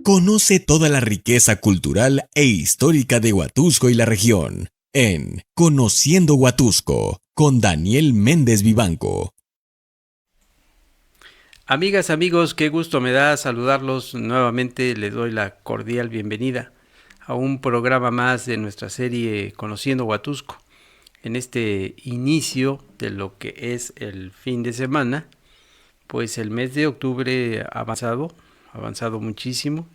Conoce toda la riqueza cultural e histórica de Huatusco y la región en Conociendo Huatusco con Daniel Méndez Vivanco. Amigas, amigos, qué gusto me da saludarlos nuevamente. Les doy la cordial bienvenida a un programa más de nuestra serie Conociendo Huatusco. En este inicio de lo que es el fin de semana, pues el mes de octubre ha avanzado muchísimo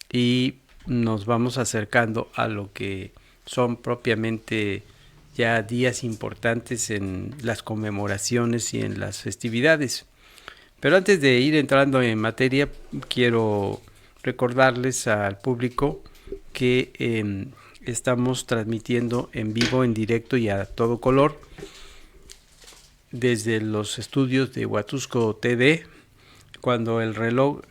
y nos vamos acercando a lo que son propiamente ya días importantes en las conmemoraciones y en las festividades. Pero antes de ir entrando en materia, quiero recordarles al público que estamos transmitiendo en vivo, en directo y a todo color desde los estudios de Huatusco TV, cuando el reloj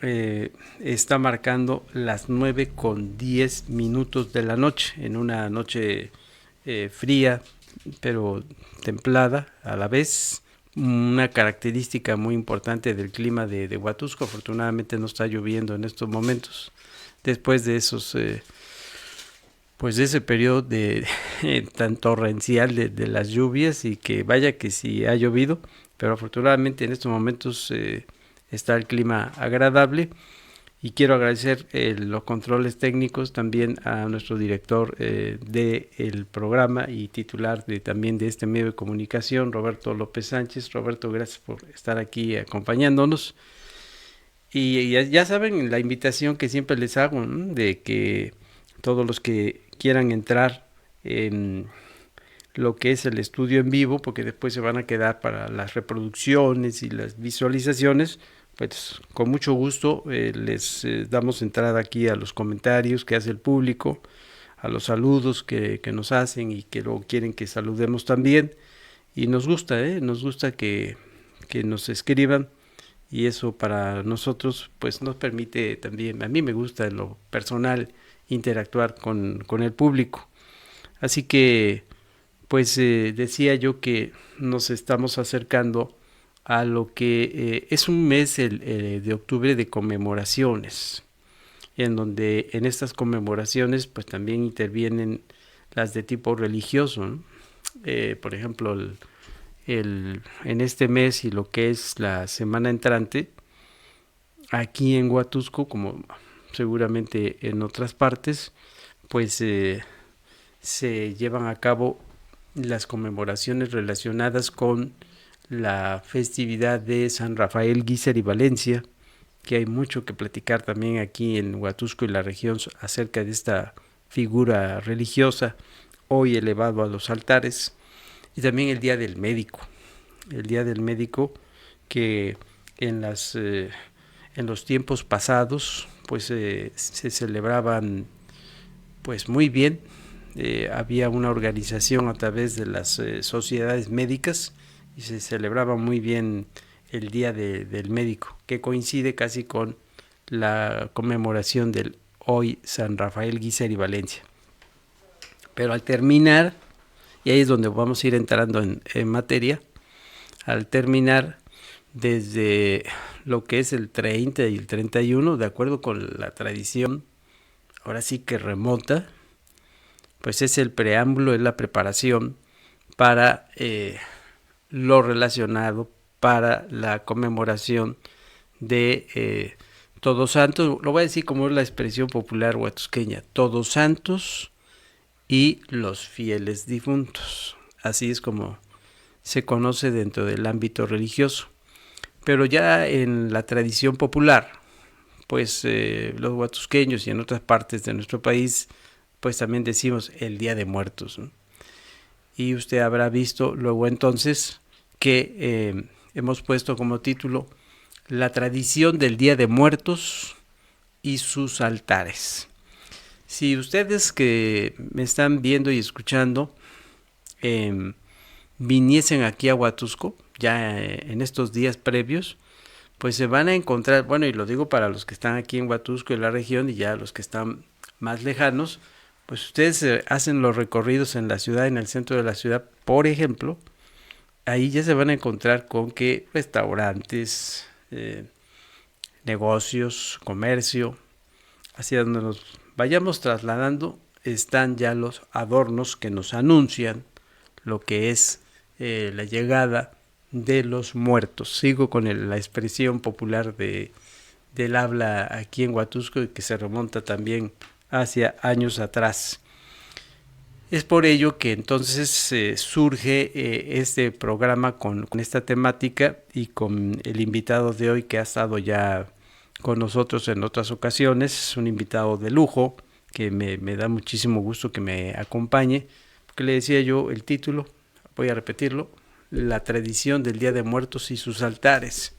está marcando las 9:10 de la noche, en una noche fría pero templada a la vez. Una característica muy importante del clima de Huatusco, afortunadamente no está lloviendo en estos momentos, después de esos pues de ese periodo de tan torrencial de las lluvias, y que vaya que sí ha llovido, pero afortunadamente en estos momentos está el clima agradable. Y quiero agradecer los controles técnicos también a nuestro director del programa y titular también de este medio de comunicación, Roberto López Sánchez. Roberto, gracias por estar aquí acompañándonos. Y ya saben la invitación que siempre les hago, ¿no?, de que todos los que quieran entrar en lo que es el estudio en vivo, porque después se van a quedar para las reproducciones y las visualizaciones, pues con mucho gusto les damos entrada aquí a los comentarios que hace el público, a los saludos que nos hacen y que luego quieren que saludemos también. Y nos gusta que nos escriban, y eso para nosotros pues nos permite también, a mí me gusta en lo personal interactuar con el público. Así que pues decía yo que nos estamos acercando a lo que es un mes de octubre de conmemoraciones, en donde en estas conmemoraciones pues también intervienen las de tipo religioso, ¿no? Por ejemplo, en este mes y lo que es la semana entrante, aquí en Huatusco, como seguramente en otras partes, pues se llevan a cabo las conmemoraciones relacionadas con la festividad de San Rafael Guízar y Valencia, que hay mucho que platicar también aquí en Huatusco y la región acerca de esta figura religiosa, hoy elevado a los altares. Y también el Día del Médico, que en los tiempos pasados pues se celebraban pues muy bien. Había una organización a través de las sociedades médicas y se celebraba muy bien el Día del Médico, que coincide casi con la conmemoración del hoy San Rafael Guízar y Valencia. Pero al terminar, y ahí es donde vamos a ir entrando en materia, al terminar desde lo que es el 30 y el 31, de acuerdo con la tradición, ahora sí que remota, pues es el preámbulo, es la preparación para lo relacionado para la conmemoración de Todos Santos. Lo voy a decir como es la expresión popular huatusqueña: Todos Santos y los fieles difuntos. Así es como se conoce dentro del ámbito religioso. Pero ya en la tradición popular, pues los huatusqueños y en otras partes de nuestro país, pues también decimos el Día de Muertos, ¿no? Y usted habrá visto luego entonces que hemos puesto como título la tradición del Día de Muertos y sus altares. Si ustedes que me están viendo y escuchando viniesen aquí a Huatusco, ya en estos días previos, pues se van a encontrar, bueno, y lo digo para los que están aquí en Huatusco y la región, y ya los que están más lejanos, pues ustedes hacen los recorridos en la ciudad, en el centro de la ciudad, por ejemplo, ahí ya se van a encontrar con que restaurantes, negocios, comercio, hacia donde nos vayamos trasladando, están ya los adornos que nos anuncian lo que es la llegada de los muertos. Sigo con la expresión popular del habla aquí en Huatusco y que se remonta también hacia años atrás. Es por ello que entonces surge este programa con esta temática y con el invitado de hoy que ha estado ya con nosotros en otras ocasiones. Es un invitado de lujo que me da muchísimo gusto que me acompañe, porque le decía yo el título, voy a repetirlo: la tradición del Día de Muertos y sus altares.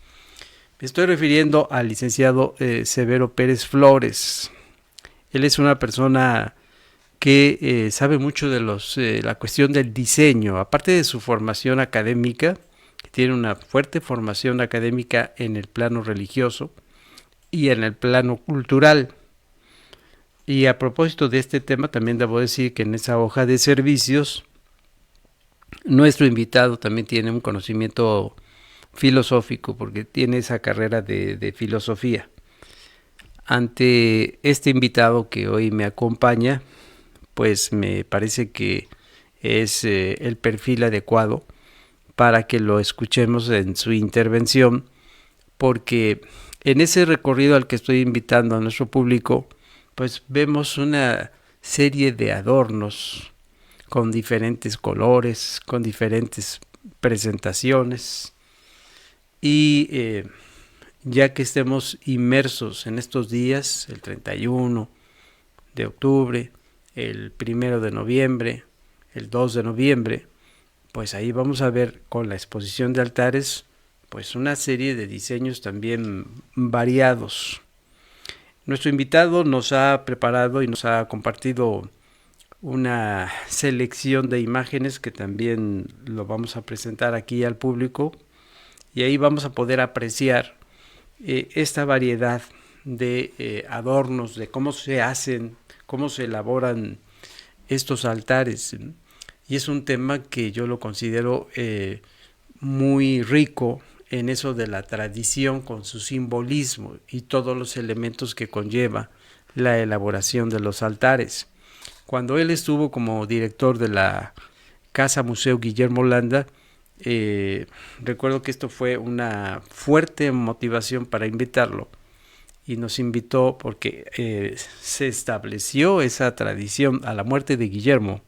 Me estoy refiriendo al licenciado Severo Pérez Flores. Él es una persona que sabe mucho de la cuestión del diseño, aparte de su formación académica, que tiene una fuerte formación académica en el plano religioso y en el plano cultural. Y a propósito de este tema, también debo decir que en esa hoja de servicios, nuestro invitado también tiene un conocimiento filosófico, porque tiene esa carrera de filosofía. Ante este invitado que hoy me acompaña, pues me parece que es el perfil adecuado para que lo escuchemos en su intervención, porque en ese recorrido al que estoy invitando a nuestro público, pues vemos una serie de adornos con diferentes colores, con diferentes presentaciones, y ya que estemos inmersos en estos días, el 31 de octubre, el 1 de noviembre, el 2 de noviembre, pues ahí vamos a ver con la exposición de altares pues una serie de diseños también variados. Nuestro invitado nos ha preparado y nos ha compartido una selección de imágenes que también lo vamos a presentar aquí al público, y ahí vamos a poder apreciar esta variedad de adornos, de cómo se hacen, cómo se elaboran estos altares. Y es un tema que yo lo considero muy rico en eso de la tradición, con su simbolismo y todos los elementos que conlleva la elaboración de los altares. Cuando él estuvo como director de la Casa Museo Guillermo Landa, recuerdo que esto fue una fuerte motivación para invitarlo, y nos invitó porque se estableció esa tradición a la muerte de Guillermo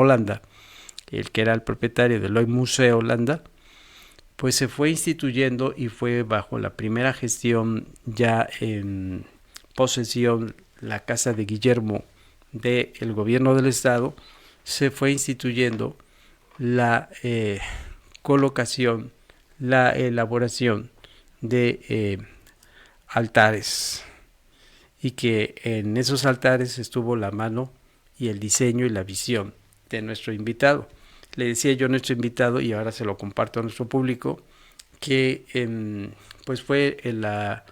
Landa, el que era el propietario del hoy Museo Landa. Pues se fue instituyendo y fue bajo la primera gestión ya en posesión la casa de Guillermo del gobierno del estado, se fue instituyendo la colocación, la elaboración de altares, y que en esos altares estuvo la mano y el diseño y la visión de nuestro invitado. Le decía yo a nuestro invitado, y ahora se lo comparto a nuestro público, que pues fue en la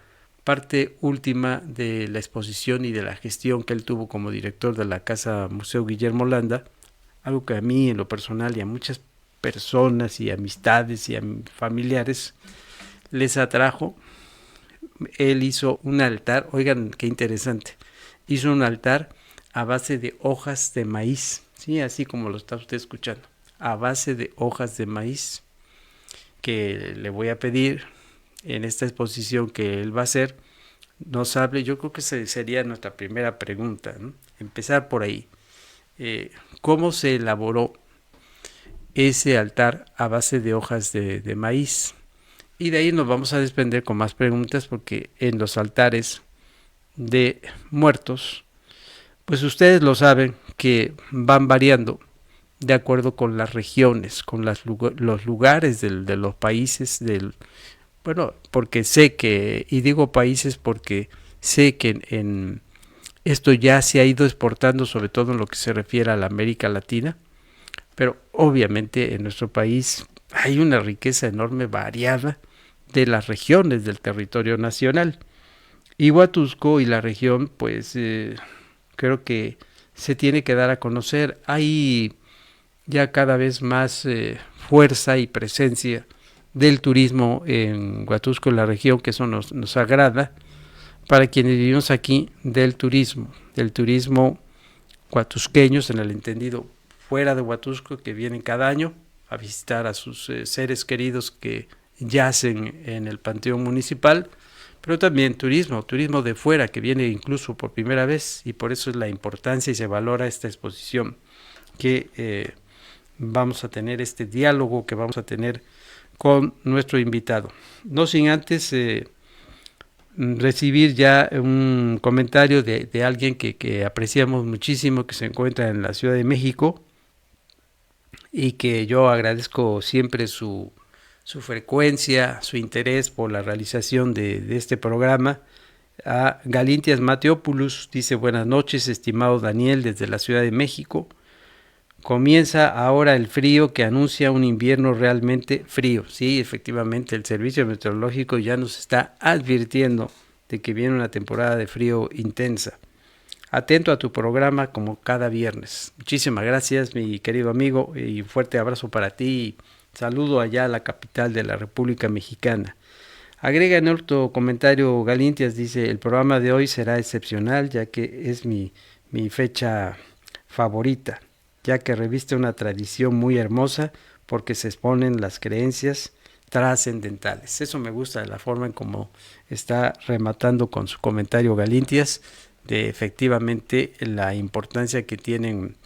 parte última de la exposición y de la gestión que él tuvo como director de la Casa Museo Guillermo Landa, algo que a mí en lo personal y a muchas personas y amistades y a familiares les atrajo. Él hizo un altar, oigan qué interesante, hizo un altar a base de hojas de maíz, ¿sí? Así como lo está usted escuchando, a base de hojas de maíz, que le voy a pedir en esta exposición que él va a hacer, nos hable. Yo creo que sería nuestra primera pregunta, ¿no? Empezar por ahí. ¿Cómo se elaboró ese altar a base de hojas de maíz? Y de ahí nos vamos a desprender con más preguntas, porque en los altares de muertos, pues ustedes lo saben que van variando de acuerdo con las regiones, con los lugares de los países, bueno, porque sé que, y digo países porque sé que en esto ya se ha ido exportando, sobre todo en lo que se refiere a la América Latina, pero obviamente en nuestro país hay una riqueza enorme, variada, de las regiones del territorio nacional. Y Huatusco y la región, pues creo que se tiene que dar a conocer. Hay ya cada vez más fuerza y presencia del turismo en Huatusco y la región, que eso nos agrada, para quienes vivimos aquí del turismo huatusqueños, en el entendido fuera de Huatusco, que vienen cada año a visitar a sus seres queridos que yacen en el panteón municipal, pero también turismo de fuera que viene incluso por primera vez, y por eso es la importancia y se valora esta exposición que vamos a tener, este diálogo que vamos a tener con nuestro invitado. No sin antes recibir ya un comentario de alguien que apreciamos muchísimo, que se encuentra en la Ciudad de México, y que yo agradezco siempre su frecuencia, su interés por la realización de este programa. A Galintias Mateopoulos dice: buenas noches, estimado Daniel, desde la Ciudad de México. Comienza ahora el frío que anuncia un invierno realmente frío. Sí, efectivamente, el Servicio Meteorológico ya nos está advirtiendo de que viene una temporada de frío intensa. Atento a tu programa como cada viernes. Muchísimas gracias, mi querido amigo, y un fuerte abrazo para ti. Saludo allá a la capital de la República Mexicana. Agrega en otro comentario Galintias, dice: el programa de hoy será excepcional, ya que es mi fecha favorita, ya que reviste una tradición muy hermosa porque se exponen las creencias trascendentales. Eso me gusta, la forma en cómo está rematando con su comentario Galintias, de efectivamente la importancia que tienen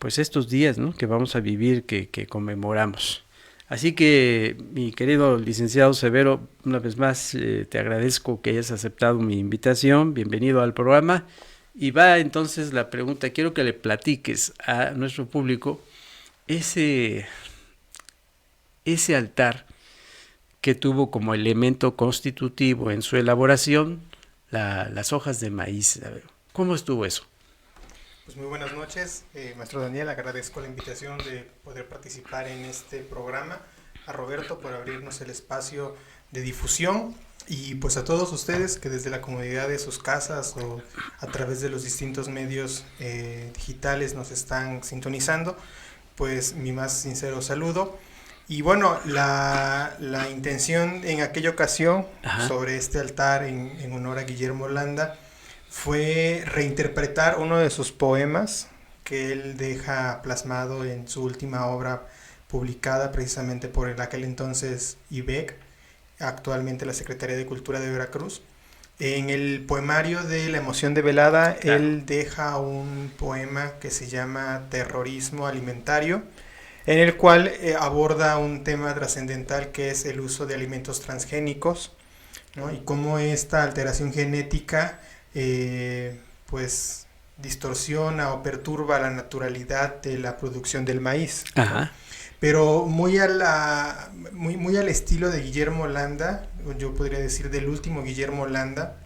pues estos días, ¿no?, que vamos a vivir, que conmemoramos. Así que, mi querido licenciado Severo, una vez más te agradezco que hayas aceptado mi invitación. Bienvenido al programa. Y va entonces la pregunta: quiero que le platiques a nuestro público ese altar que tuvo como elemento constitutivo en su elaboración las hojas de maíz. ¿Cómo estuvo eso? Pues muy buenas noches, maestro Daniel. Agradezco la invitación de poder participar en este programa. A Roberto por abrirnos el espacio de difusión, y pues a todos ustedes que desde la comodidad de sus casas o a través de los distintos medios digitales nos están sintonizando, pues mi más sincero saludo. Y bueno, la intención en aquella ocasión, ajá, sobre este altar en honor a Guillermo Landa, fue reinterpretar uno de sus poemas que él deja plasmado en su última obra publicada precisamente por aquel entonces IBEC, actualmente la Secretaría de Cultura de Veracruz. En el poemario de La emoción de velada, claro, él deja un poema que se llama Terrorismo alimentario, en el cual aborda un tema trascendental que es el uso de alimentos transgénicos, ¿no?, y cómo esta alteración genética pues distorsiona o perturba la naturalidad de la producción del maíz. Ajá. Pero muy al estilo de Guillermo Landa, yo podría decir del último Guillermo Landa,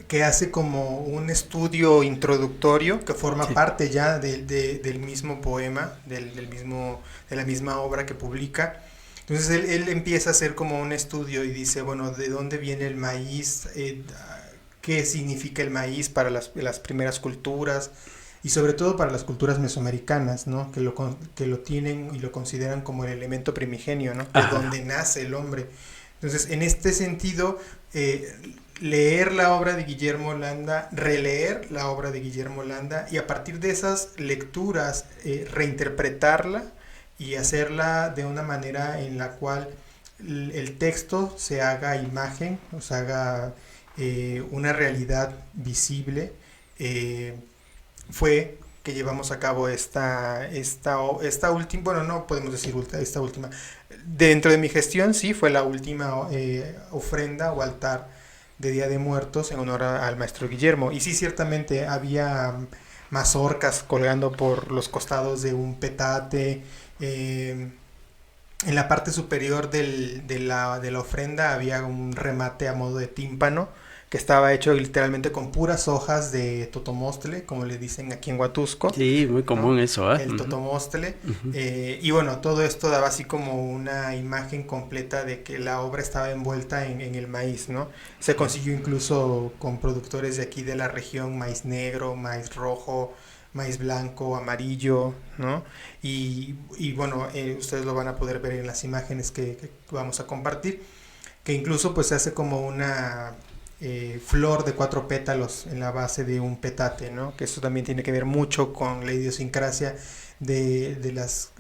que hace como un estudio introductorio que forma, sí, parte ya del mismo poema, de la misma obra que publica. Entonces él empieza a hacer como un estudio y dice, bueno, ¿de dónde viene el maíz? ¿Qué significa el maíz para las primeras culturas? Y sobre todo para las culturas mesoamericanas, ¿no?, que lo tienen y lo consideran como el elemento primigenio, ¿no?, de donde nace el hombre. Entonces, en este sentido, leer la obra de Guillermo Landa, releer la obra de Guillermo Landa, y a partir de esas lecturas reinterpretarla y hacerla de una manera en la cual el texto se haga imagen, o se haga una realidad visible, fue que llevamos a cabo esta última, bueno, no podemos decir esta última, dentro de mi gestión sí fue la última ofrenda o altar de Día de Muertos en honor al maestro Guillermo. Y sí, ciertamente había mazorcas colgando por los costados de un petate. En la parte superior de la ofrenda había un remate a modo de tímpano que estaba hecho literalmente con puras hojas de totomostle, como le dicen aquí en Huatusco. Sí, muy común, ¿no?, eso, ¿eh? El totomostle. Y bueno, todo esto daba así como una imagen completa de que la obra estaba envuelta en el maíz, ¿no? Se consiguió incluso con productores de aquí de la región, maíz negro, maíz rojo, maíz blanco, amarillo, ¿no? Y bueno, ustedes lo van a poder ver en las imágenes que vamos a compartir, que incluso pues se hace como una flor de 4 pétalos en la base de un petate, ¿no? Que eso también tiene que ver mucho con la idiosincrasia de las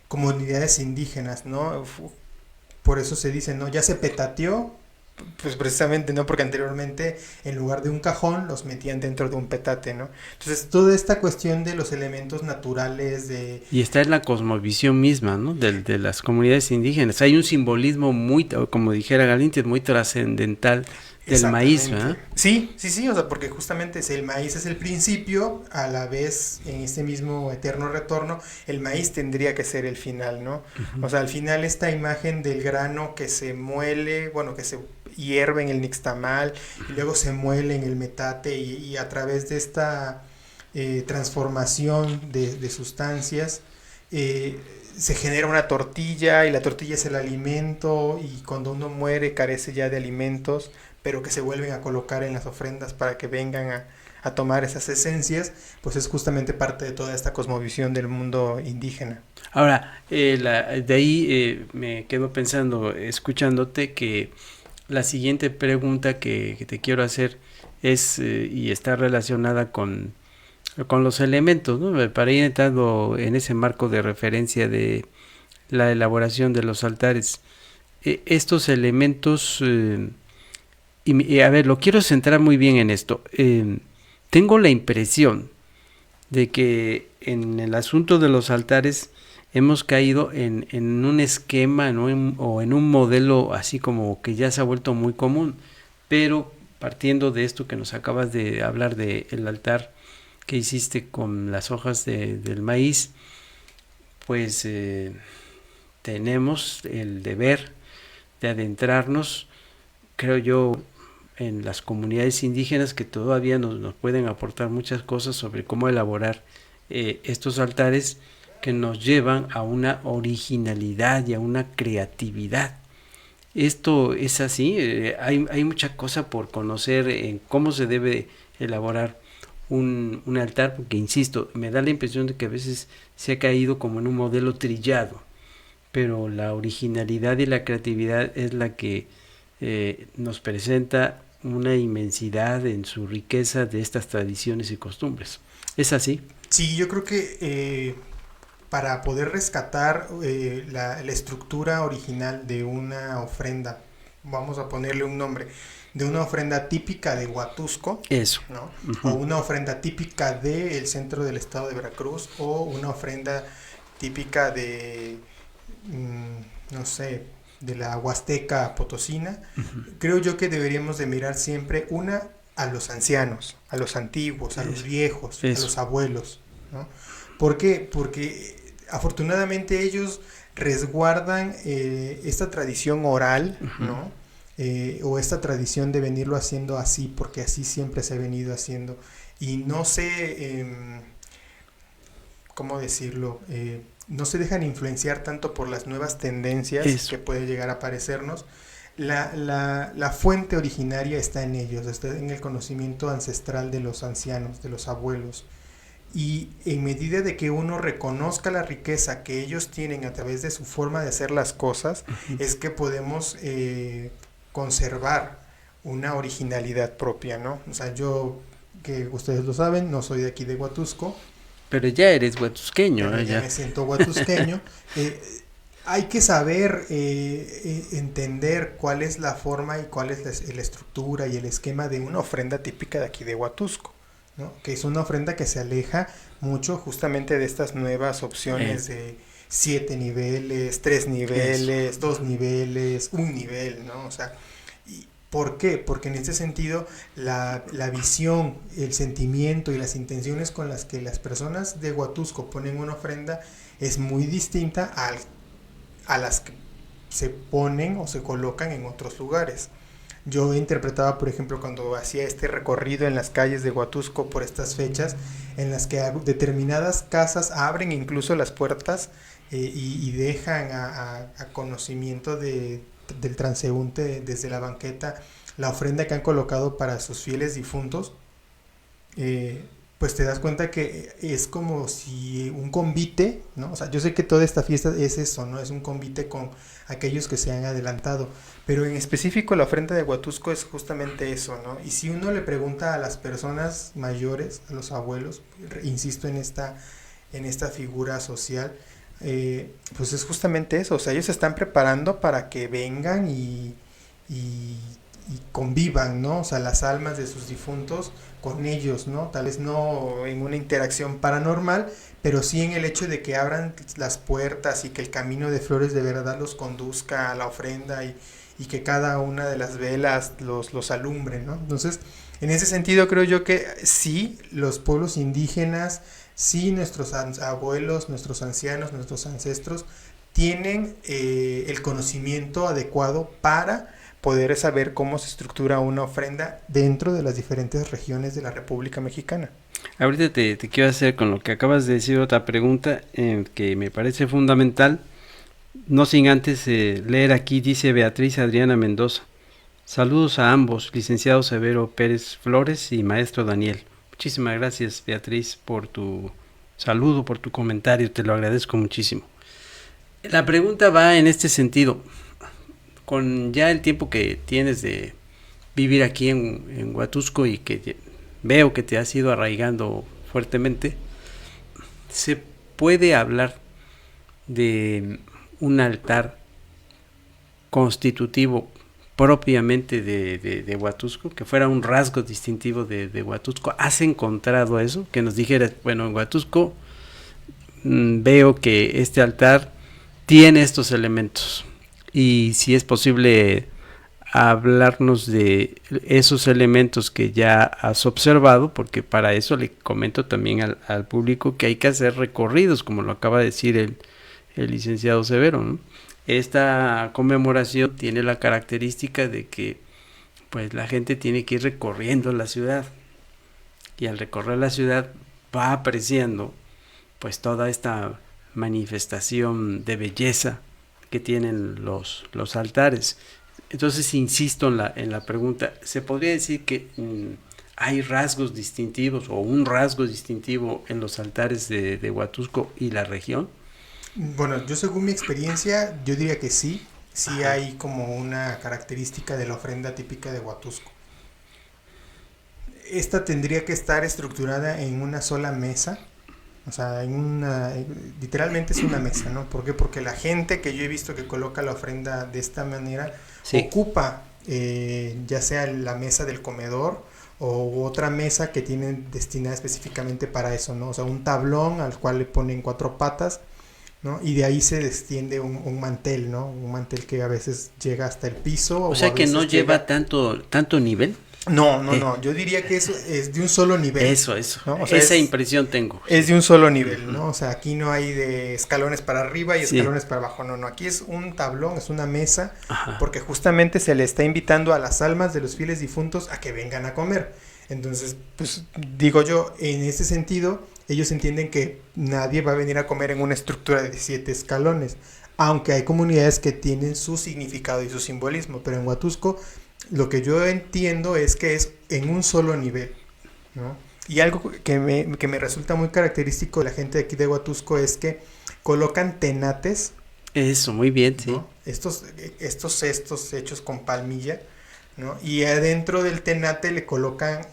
comunidades indígenas, ¿no? Por eso se dice, ¿no? Ya se petateó, pues precisamente, ¿no? Porque anteriormente en lugar de un cajón los metían dentro de un petate, ¿no? Entonces toda esta cuestión de los elementos naturales Y está en la cosmovisión misma, ¿no? De las comunidades indígenas. Hay un simbolismo muy, como dijera Galinti, muy trascendental del maíz, ¿verdad? Sí, o sea, porque justamente el maíz es el principio, a la vez en este mismo eterno retorno, el maíz tendría que ser el final, ¿no? Uh-huh. O sea, al final esta imagen del grano que se muele, bueno, que se hierve en el nixtamal y luego se muele en el metate y a través de esta transformación de sustancias se genera una tortilla y la tortilla es el alimento y cuando uno muere carece ya de alimentos, pero que se vuelven a colocar en las ofrendas para que vengan a tomar esas esencias, pues es justamente parte de toda esta cosmovisión del mundo indígena. Ahora, de ahí me quedo pensando, escuchándote, que la siguiente pregunta que te quiero hacer es, y está relacionada con los elementos, ¿no? Para ir entrando en ese marco de referencia de la elaboración de los altares, estos elementos... Y a ver, lo quiero centrar muy bien en esto. Tengo la impresión de que en el asunto de los altares hemos caído en un esquema, ¿no? O en un modelo así como que ya se ha vuelto muy común, pero partiendo de esto que nos acabas de hablar del altar que hiciste con las hojas del maíz, pues tenemos el deber de adentrarnos, creo yo, en las comunidades indígenas que todavía nos pueden aportar muchas cosas sobre cómo elaborar estos altares que nos llevan a una originalidad y a una creatividad. Esto es así, hay mucha cosa por conocer en cómo se debe elaborar un altar, porque insisto, me da la impresión de que a veces se ha caído como en un modelo trillado, pero la originalidad y la creatividad es la que nos presenta una inmensidad en su riqueza de estas tradiciones y costumbres. ¿Es así? Sí, yo creo que para poder rescatar la estructura original de una ofrenda, vamos a ponerle un nombre, de una ofrenda típica de Huatusco, eso, ¿no? Uh-huh. O una ofrenda típica del centro del estado de Veracruz, o una ofrenda típica de, no sé, de la Huasteca Potosina. Uh-huh. Creo yo que deberíamos de mirar siempre a los ancianos, a los antiguos, a los viejos, a los abuelos, ¿no? ¿Por qué? Porque afortunadamente ellos resguardan esta tradición oral, uh-huh, ¿no? O esta tradición de venirlo haciendo así, porque así siempre se ha venido haciendo. Y no sé, ¿cómo decirlo? No se dejan influenciar tanto por las nuevas tendencias que puede llegar a aparecernos. La fuente originaria está en ellos, está en el conocimiento ancestral de los ancianos, de los abuelos. Y en medida de que uno reconozca la riqueza que ellos tienen a través de su forma de hacer las cosas, uh-huh, es que podemos conservar una originalidad propia, ¿no? O sea, yo, que ustedes lo saben, no soy de aquí de Huatusco. Pero ya eres huatusqueño, ¿no? Ya me siento huatusqueño. Hay que saber entender cuál es la forma y cuál es la estructura y el esquema de una ofrenda típica de aquí de Huatusco, ¿no? Que es una ofrenda que se aleja mucho justamente de estas nuevas opciones de 7 niveles, 3 niveles, 2 niveles, 1 nivel, ¿no? O sea, ¿por qué? Porque en este sentido la visión, el sentimiento y las intenciones con las que las personas de Huatusco ponen una ofrenda es muy distinta a las que se ponen o se colocan en otros lugares. Yo interpretaba, por ejemplo, cuando hacía este recorrido en las calles de Huatusco por estas fechas, en las que determinadas casas abren incluso las puertas y dejan a conocimiento del transeúnte desde la banqueta la ofrenda que han colocado para sus fieles difuntos. pues te das cuenta que es como si un convite, ¿no? O sea, yo sé que toda esta fiesta es eso, ¿no? Es un convite con aquellos que se han adelantado, pero en específico la ofrenda de Huatusco es justamente eso, ¿no? Y si uno le pregunta a las personas mayores, a los abuelos, insisto en esta figura social, pues es justamente eso, o sea, ellos se están preparando para que vengan y convivan, ¿no? O sea, las almas de sus difuntos con ellos, ¿no? Tal vez no en una interacción paranormal, pero sí en el hecho de que abran las puertas y que el camino de flores de verdad los conduzca a la ofrenda y que cada una de las velas los alumbre, ¿no? Entonces, en ese sentido creo yo que sí, los pueblos indígenas, sí, nuestros abuelos, nuestros ancianos, nuestros ancestros tienen el conocimiento adecuado para poder saber cómo se estructura una ofrenda dentro de las diferentes regiones de la República Mexicana. Ahorita te quiero hacer con lo que acabas de decir otra pregunta que me parece fundamental, no sin antes leer aquí, dice Beatriz Adriana Mendoza. Saludos a ambos, licenciado Severo Pérez Flores y maestro Daniel. Muchísimas gracias, Beatriz, por tu saludo, por tu comentario, te lo agradezco muchísimo. La pregunta va en este sentido. Con ya el tiempo que tienes de vivir aquí en Huatusco y que veo que te has ido arraigando fuertemente, ¿se puede hablar de un altar constitutivo propiamente de Huatusco, que fuera un rasgo distintivo de Huatusco? ¿Has encontrado eso? Que nos dijeras, bueno, en Huatusco veo que este altar tiene estos elementos. Y si es posible hablarnos de esos elementos que ya has observado, porque para eso le comento también al público que hay que hacer recorridos, como lo acaba de decir el licenciado Severo, ¿no? Esta conmemoración tiene la característica de que pues la gente tiene que ir recorriendo la ciudad, y al recorrer la ciudad va apreciando pues toda esta manifestación de belleza que tienen los altares. Entonces insisto en la pregunta, ¿se podría decir que hay rasgos distintivos o un rasgo distintivo en los altares de Huatusco y la región? Bueno, yo según mi experiencia, yo diría que sí, sí hay como una característica de la ofrenda típica de Huatusco. Esta tendría que estar estructurada en una sola mesa. O sea, literalmente es una mesa, ¿no? ¿Por qué? Porque la gente que yo he visto que coloca la ofrenda de esta manera, sí, ocupa ya sea la mesa del comedor o otra mesa que tienen destinada específicamente para eso, ¿no? O sea, un tablón al cual le ponen 4 patas, ¿no? Y de ahí se extiende un mantel, ¿no? Un mantel que a veces llega hasta el piso. O sea, que no lleva tanto nivel. No, yo diría que eso es de un solo nivel. Eso, ¿no? O sea, esa impresión tengo. Es de un solo nivel, ¿no? O sea, aquí no hay de escalones para arriba y escalones para abajo, no, aquí es un tablón, es una mesa, porque justamente se le está invitando a las almas de los fieles difuntos a que vengan a comer. Entonces, pues digo yo, en ese sentido, ellos entienden que nadie va a venir a comer en una estructura de 7 escalones, aunque hay comunidades que tienen su significado y su simbolismo, pero en Huatusco lo que yo entiendo es que es en un solo nivel, ¿no? Y algo que me resulta muy característico de la gente de aquí de Huatusco es que colocan tenates. Eso, muy bien, ¿no? Sí. Estos cestos hechos con palmilla, ¿no? Y adentro del tenate le colocan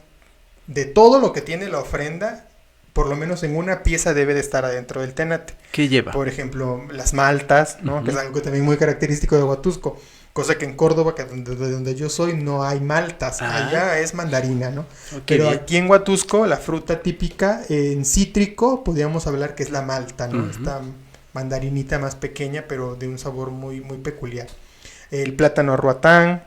de todo lo que tiene la ofrenda, por lo menos en una pieza debe de estar adentro del tenate. ¿Qué lleva? Por ejemplo, las maltas, ¿no? Que es algo también muy característico de Huatusco. Cosa que en Córdoba, que de donde yo soy, no hay maltas. Allá es mandarina, ¿no? Pero bien. Aquí en Huatusco, la fruta típica en cítrico, podríamos hablar que es la malta, ¿no? Esta mandarinita más pequeña, pero de un sabor muy, muy peculiar. El plátano roatán,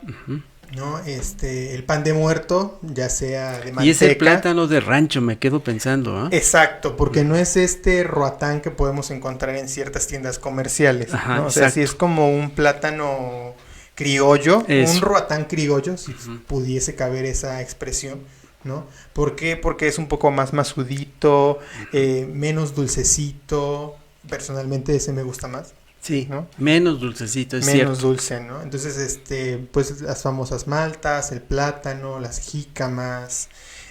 ¿no? El pan de muerto, ya sea de manteca. Y es el plátano de rancho, me quedo pensando, ¿eh? Exacto, porque no es este roatán que podemos encontrar en ciertas tiendas comerciales, ¿no? O sea, si es como un plátano criollo, un roatán criollo, si pudiese caber esa expresión, ¿no? ¿Por qué? Porque es un poco más masudito, menos dulcecito, personalmente ese me gusta más. Sí, ¿no? Menos dulcecito, es menos cierto. Dulce, ¿no? Entonces, pues las famosas maltas, el plátano, las jícamas,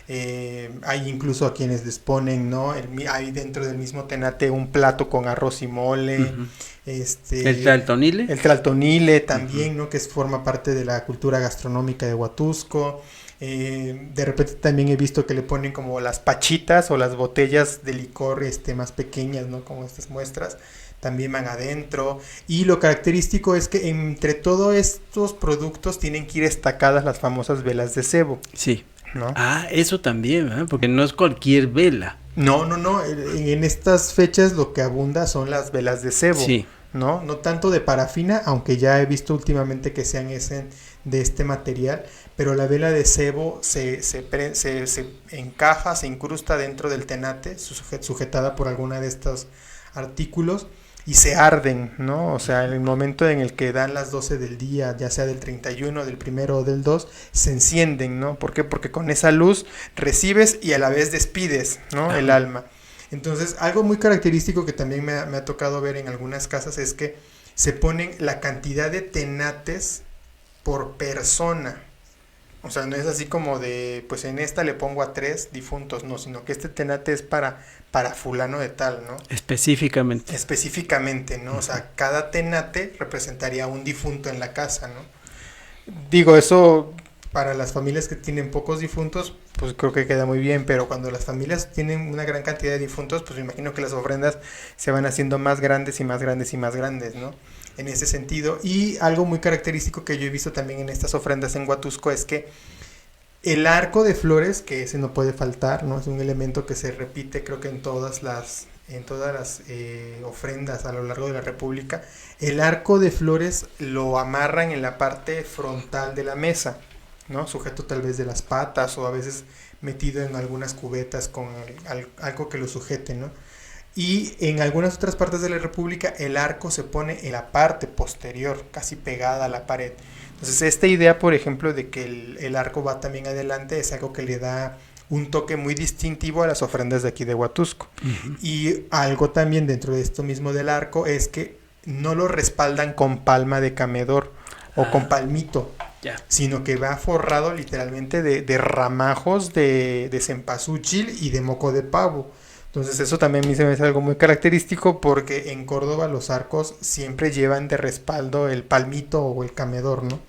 Hay incluso a quienes les ponen, ¿no? Hay dentro del mismo tenate un plato con arroz y mole. Uh-huh. ¿El tlaltonile? El tlaltonile también, uh-huh, ¿no? Que forma parte de la cultura gastronómica de Huatusco. De repente también he visto que le ponen como las pachitas o las botellas de licor más pequeñas, ¿no? Como estas muestras. También van adentro, y lo característico es que entre todos estos productos tienen que ir estacadas las famosas velas de cebo. Sí. ¿No? Eso también, ¿eh? Porque no es cualquier vela. No, en estas fechas lo que abunda son las velas de cebo. Sí. No tanto de parafina, aunque ya he visto últimamente que sean de este material, pero la vela de cebo se encaja, se incrusta dentro del tenate, sujetada por alguna de estos artículos, y se arden, ¿no? O sea, en el momento en el que dan las 12 del día, ya sea del 31, del 1 o del 2, se encienden, ¿no? ¿Por qué? Porque con esa luz recibes y a la vez despides, ¿no? El alma. Entonces, algo muy característico que también me ha tocado ver en algunas casas es que se ponen la cantidad de tenates por persona. O sea, no es así como de, pues en esta le pongo a 3 difuntos, no, sino que este tenate es para fulano de tal, ¿no? Específicamente, ¿no? O sea, cada tenate representaría un difunto en la casa, ¿no? Digo, eso para las familias que tienen pocos difuntos, pues creo que queda muy bien, pero cuando las familias tienen una gran cantidad de difuntos, pues me imagino que las ofrendas se van haciendo más grandes y más grandes y más grandes, ¿no? En ese sentido. Y algo muy característico que yo he visto también en estas ofrendas en Huatusco es que el arco de flores, que ese no puede faltar, ¿no? Es un elemento que se repite creo que en todas las ofrendas a lo largo de la República. El arco de flores lo amarran en la parte frontal de la mesa, ¿no? Sujeto tal vez de las patas o a veces metido en algunas cubetas con algo que lo sujete, ¿no? Y en algunas otras partes de la República el arco se pone en la parte posterior, casi pegada a la pared. Entonces esta idea, por ejemplo, de que el arco va también adelante es algo que le da un toque muy distintivo a las ofrendas de aquí de Huatusco. Uh-huh. Y algo también dentro de esto mismo del arco es que no lo respaldan con palma de camedor o con palmito, sino que va forrado literalmente de ramajos de cempasúchil y de moco de pavo. Entonces eso también a mí se me hace algo muy característico porque en Córdoba los arcos siempre llevan de respaldo el palmito o el camedor, ¿no?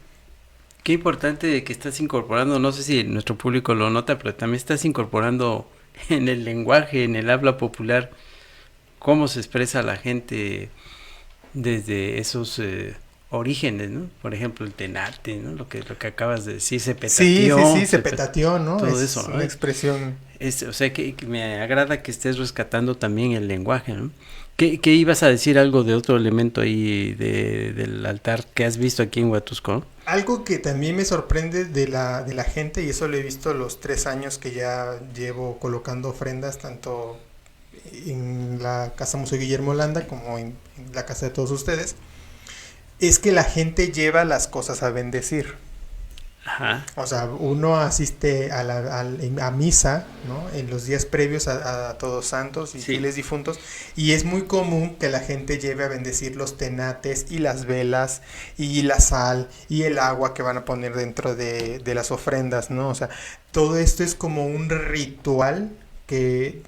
Qué importante que estás incorporando, no sé si nuestro público lo nota, pero también estás incorporando en el lenguaje, en el habla popular, cómo se expresa la gente desde esos orígenes, ¿no? Por ejemplo, el tenate, ¿no? Lo que acabas de decir, se petateó. Sí, se petateó, ¿no? Todo eso, ¿no? Una expresión. O sea, que me agrada que estés rescatando también el lenguaje, ¿no? ¿Qué ibas a decir algo de otro elemento ahí del altar que has visto aquí en Huatusco? Algo que también me sorprende de la gente, y eso lo he visto los 3 años que ya llevo colocando ofrendas, tanto en la Casa Museo Guillermo Landa como en la casa de todos ustedes, es que la gente lleva las cosas a bendecir. Ajá. O sea, uno asiste a misa, ¿no? En los días previos a Todos Santos y fieles difuntos, y es muy común que la gente lleve a bendecir los tenates y las velas y la sal y el agua que van a poner dentro de las ofrendas, ¿no? O sea, todo esto es como un ritual que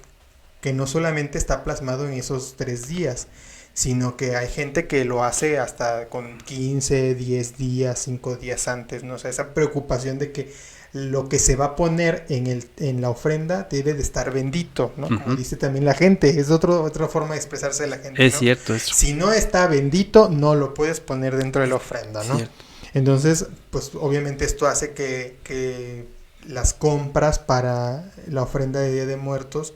no solamente está plasmado en esos 3 días, sino que hay gente que lo hace hasta con 15, 10 días, 5 días antes, ¿no? O sea, esa preocupación de que lo que se va a poner en la ofrenda debe de estar bendito, ¿no? Uh-huh. Como dice también la gente, es otra forma de expresarse de la gente, es ¿no? Cierto eso. Si no está bendito, no lo puedes poner dentro de la ofrenda, ¿no? Cierto. Entonces, pues obviamente esto hace que las compras para la ofrenda de Día de Muertos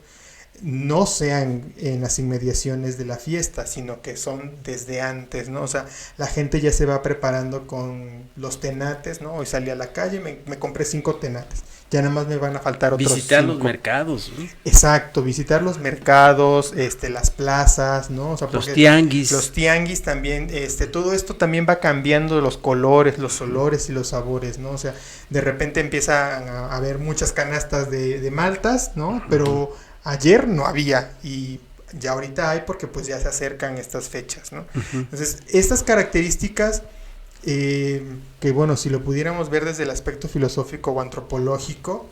no sean en las inmediaciones de la fiesta, sino que son desde antes, ¿no? O sea, la gente ya se va preparando con los tenates, ¿no? Hoy salí a la calle, me compré 5 tenates, ya nada más me van a faltar otros 5. Visitar los mercados, ¿no? Exacto, visitar los mercados, las plazas, ¿no? O sea, los tianguis. Los tianguis también, todo esto también va cambiando los colores, los olores y los sabores, ¿no? O sea, de repente empiezan a haber muchas canastas de maltas, ¿no? Pero ayer no había y ya ahorita hay porque pues ya se acercan estas fechas, ¿no? Uh-huh. Entonces, estas características que bueno, si lo pudiéramos ver desde el aspecto filosófico o antropológico,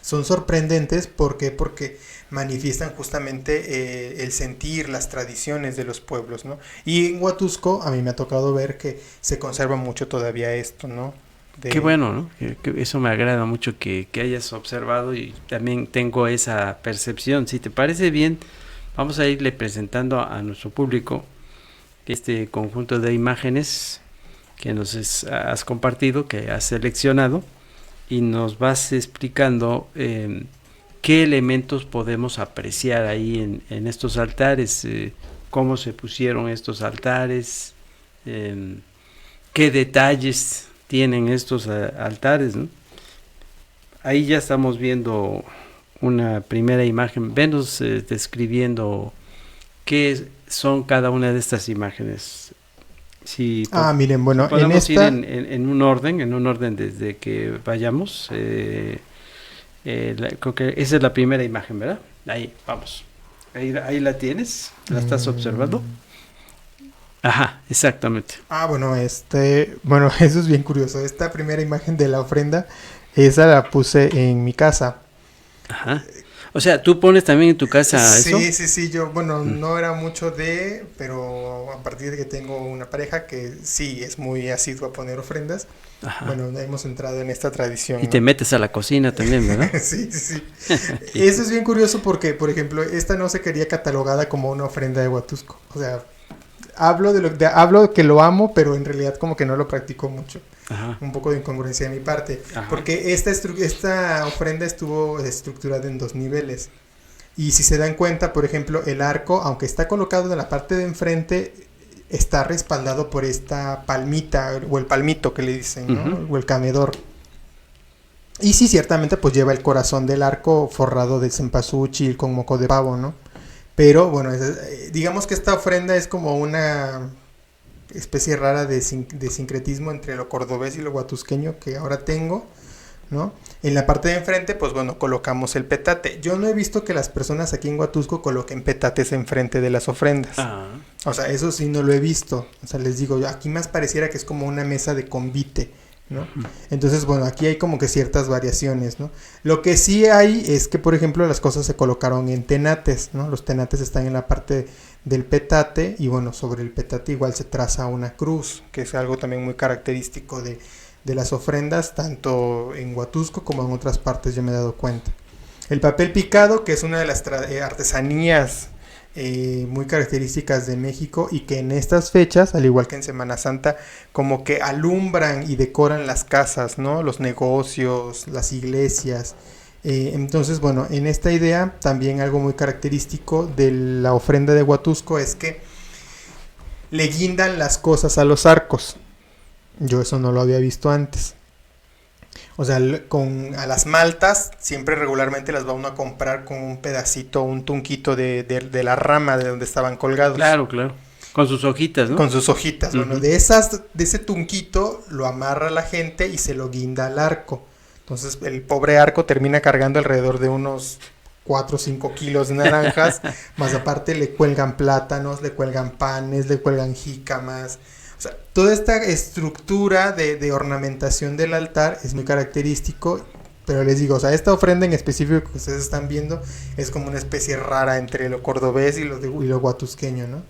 son sorprendentes. ¿Por qué? Porque manifiestan justamente el sentir, las tradiciones de los pueblos, ¿no? Y en Huatusco a mí me ha tocado ver que se conserva mucho todavía esto, ¿no? Qué bueno, ¿no? Que eso me agrada mucho que hayas observado, y también tengo esa percepción. Si te parece bien, vamos a irle presentando a nuestro público este conjunto de imágenes que nos has compartido, que has seleccionado, y nos vas explicando qué elementos podemos apreciar ahí en estos altares, cómo se pusieron estos altares, qué detalles tienen estos altares, ¿no? Ahí ya estamos viendo una primera imagen. Venos describiendo qué son cada una de estas imágenes. Si miren, bueno, podemos en esta... ir en un orden desde que vayamos. Creo que esa es la primera imagen, ¿verdad? Ahí, vamos. Ahí la tienes, la estás observando. Ajá, exactamente. Bueno, bueno, eso es bien curioso. Esta primera imagen de la ofrenda, esa la puse en mi casa. Ajá. O sea, ¿tú pones también en tu casa eso? Sí, yo, bueno, no era mucho pero a partir de que tengo una pareja que sí es muy asidua a poner ofrendas, ajá, bueno, hemos entrado en esta tradición. Y ¿no? Te metes a la cocina también, ¿verdad? Sí. Eso es bien curioso porque, por ejemplo, esta no se quería catalogada como una ofrenda de Huatusco. O sea, hablo de que lo amo, pero en realidad como que no lo practico mucho. Ajá. Un poco de incongruencia de mi parte. Ajá. Porque esta ofrenda estuvo estructurada en 2 niveles. Y si se dan cuenta, por ejemplo, el arco, aunque está colocado en la parte de enfrente, está respaldado por esta palmita, o el palmito que le dicen, ¿no? Uh-huh. O el camedor. Y sí, ciertamente, pues lleva el corazón del arco forrado de cempasúchil con moco de pavo, ¿no? Pero, bueno, digamos que esta ofrenda es como una especie rara de sincretismo entre lo cordobés y lo huatusqueño que ahora tengo, ¿no? En la parte de enfrente, pues bueno, colocamos el petate. Yo no he visto que las personas aquí en Huatusco coloquen petates enfrente de las ofrendas. O sea, eso sí no lo he visto. O sea, les digo, aquí más pareciera que es como una mesa de convite, ¿no? Entonces, bueno, aquí hay como que ciertas variaciones, ¿no? Lo que sí hay es que, por ejemplo, las cosas se colocaron en tenates, ¿no? Los tenates están en la parte del petate y, bueno, sobre el petate igual se traza una cruz, que es algo también muy característico de las ofrendas, tanto en Huatusco como en otras partes, yo me he dado cuenta. El papel picado, que es una de las artesanías muy características de México y que en estas fechas, al igual que en Semana Santa, como que alumbran y decoran las casas, ¿no? Los negocios, las iglesias. Entonces, bueno, en esta idea también algo muy característico de la ofrenda de Huatusco es que le guindan las cosas a los arcos. Yo eso no lo había visto antes. O sea, a las maltas siempre regularmente las va uno a comprar con un pedacito, un tunquito de la rama de donde estaban colgados. Claro. Con sus hojitas, ¿no? Con sus hojitas. Uh-huh. Bueno, de ese tunquito lo amarra la gente y se lo guinda al arco. Entonces el pobre arco termina cargando alrededor de unos 4 o 5 kilos de naranjas, más aparte le cuelgan plátanos, le cuelgan panes, le cuelgan jícamas. O sea, toda esta estructura de ornamentación del altar es muy característico, pero les digo, o sea, esta ofrenda en específico que ustedes están viendo es como una especie rara entre lo cordobés y lo huatusqueño, ¿no?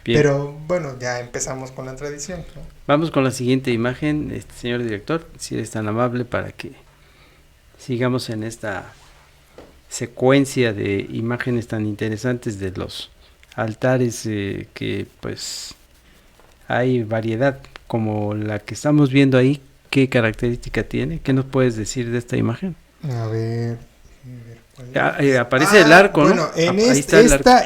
Bien. Pero bueno, ya empezamos con la tradición, ¿no? Vamos con la siguiente imagen, señor director, si eres tan amable para que sigamos en esta secuencia de imágenes tan interesantes de los altares que pues hay variedad como la que estamos viendo ahí. ¿Qué característica tiene? ¿Qué nos puedes decir de esta imagen? A ver aparece el arco, ¿no? Bueno, en esta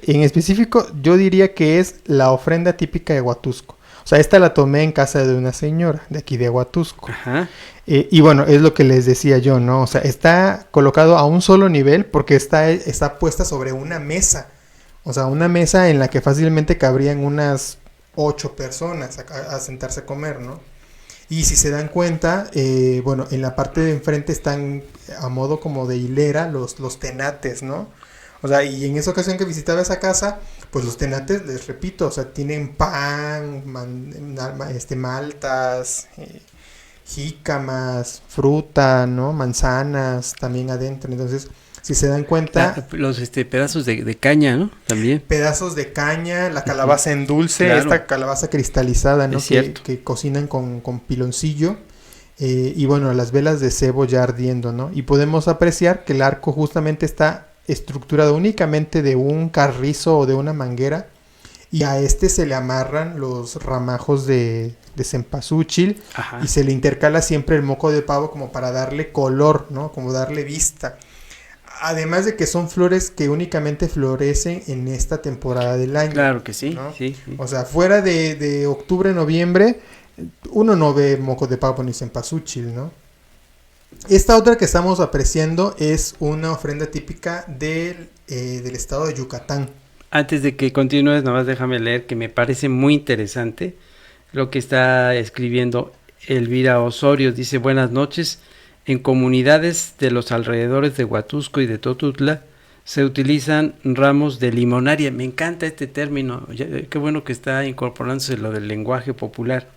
en específico yo diría que es la ofrenda típica de Huatusco. O sea, esta la tomé en casa de una señora de aquí de Huatusco. Ajá. Y bueno, es lo que les decía yo, ¿no? O sea, está colocado a un solo nivel porque está puesta sobre una mesa. O sea, una mesa en la que fácilmente cabrían unas 8 personas a sentarse a comer, ¿no? Y si se dan cuenta, bueno, en la parte de enfrente están a modo como de hilera los tenates, ¿no? O sea, y en esa ocasión que visitaba esa casa, pues los tenates, les repito, o sea, tienen pan, maltas, jícamas, fruta, ¿no? Manzanas también adentro. Entonces, si se dan cuenta... Los pedazos de caña, ¿no? También. Pedazos de caña, la calabaza en dulce, claro. Esta calabaza cristalizada, ¿no? Es cierto. Que cocinan con piloncillo. Y bueno, las velas de cebo ya ardiendo, ¿no? Y podemos apreciar que el arco justamente está estructurado únicamente de un carrizo o de una manguera. Y a este se le amarran los ramajos de cempasúchil. Ajá. Y se le intercala siempre el moco de pavo como para darle color, ¿no? Como darle vista. Además de que son flores que únicamente florecen en esta temporada del año. Claro que sí, ¿no? sí. O sea, fuera de octubre, noviembre, uno no ve moco de pavo ni cempasúchil, ¿no? Esta otra que estamos apreciando es una ofrenda típica del estado de Yucatán. Antes de que continúes, nada más déjame leer que me parece muy interesante lo que está escribiendo Elvira Osorio. Dice, buenas noches. En comunidades de los alrededores de Huatusco y de Totutla se utilizan ramos de limonaria. Me encanta este término. Qué bueno que está incorporándose lo del lenguaje popular.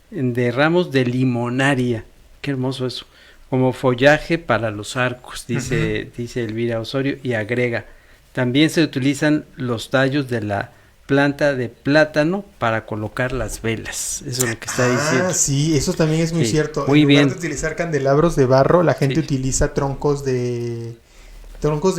De ramos de limonaria. Qué hermoso eso. Como follaje para los arcos, dice Elvira Osorio, y agrega. También se utilizan los tallos de la planta de plátano para colocar las velas. Eso es lo que está diciendo. Sí, eso también es muy cierto. Muy bien. En lugar de utilizar candelabros de barro, la gente Sí. utiliza troncos de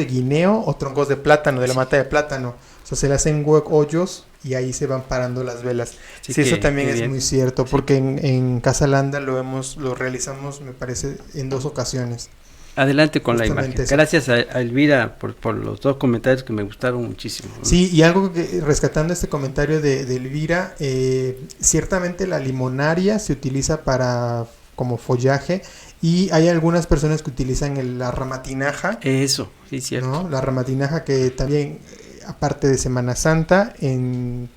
guineo o troncos de plátano, de la mata de plátano. O sea, se le hacen hoyos y ahí se van parando las velas. Sí, eso también es muy cierto, porque en Casa Landa lo realizamos, me parece, en 2 ocasiones. Adelante con Justamente la imagen. eso. Gracias a Elvira por los 2 comentarios que me gustaron muchísimo. Sí, y algo que, rescatando este comentario de Elvira, ciertamente la limonaria se utiliza como follaje, y hay algunas personas que utilizan la ramatinaja. Eso, sí, cierto. ¿No? La ramatinaja que también, aparte de Semana Santa, en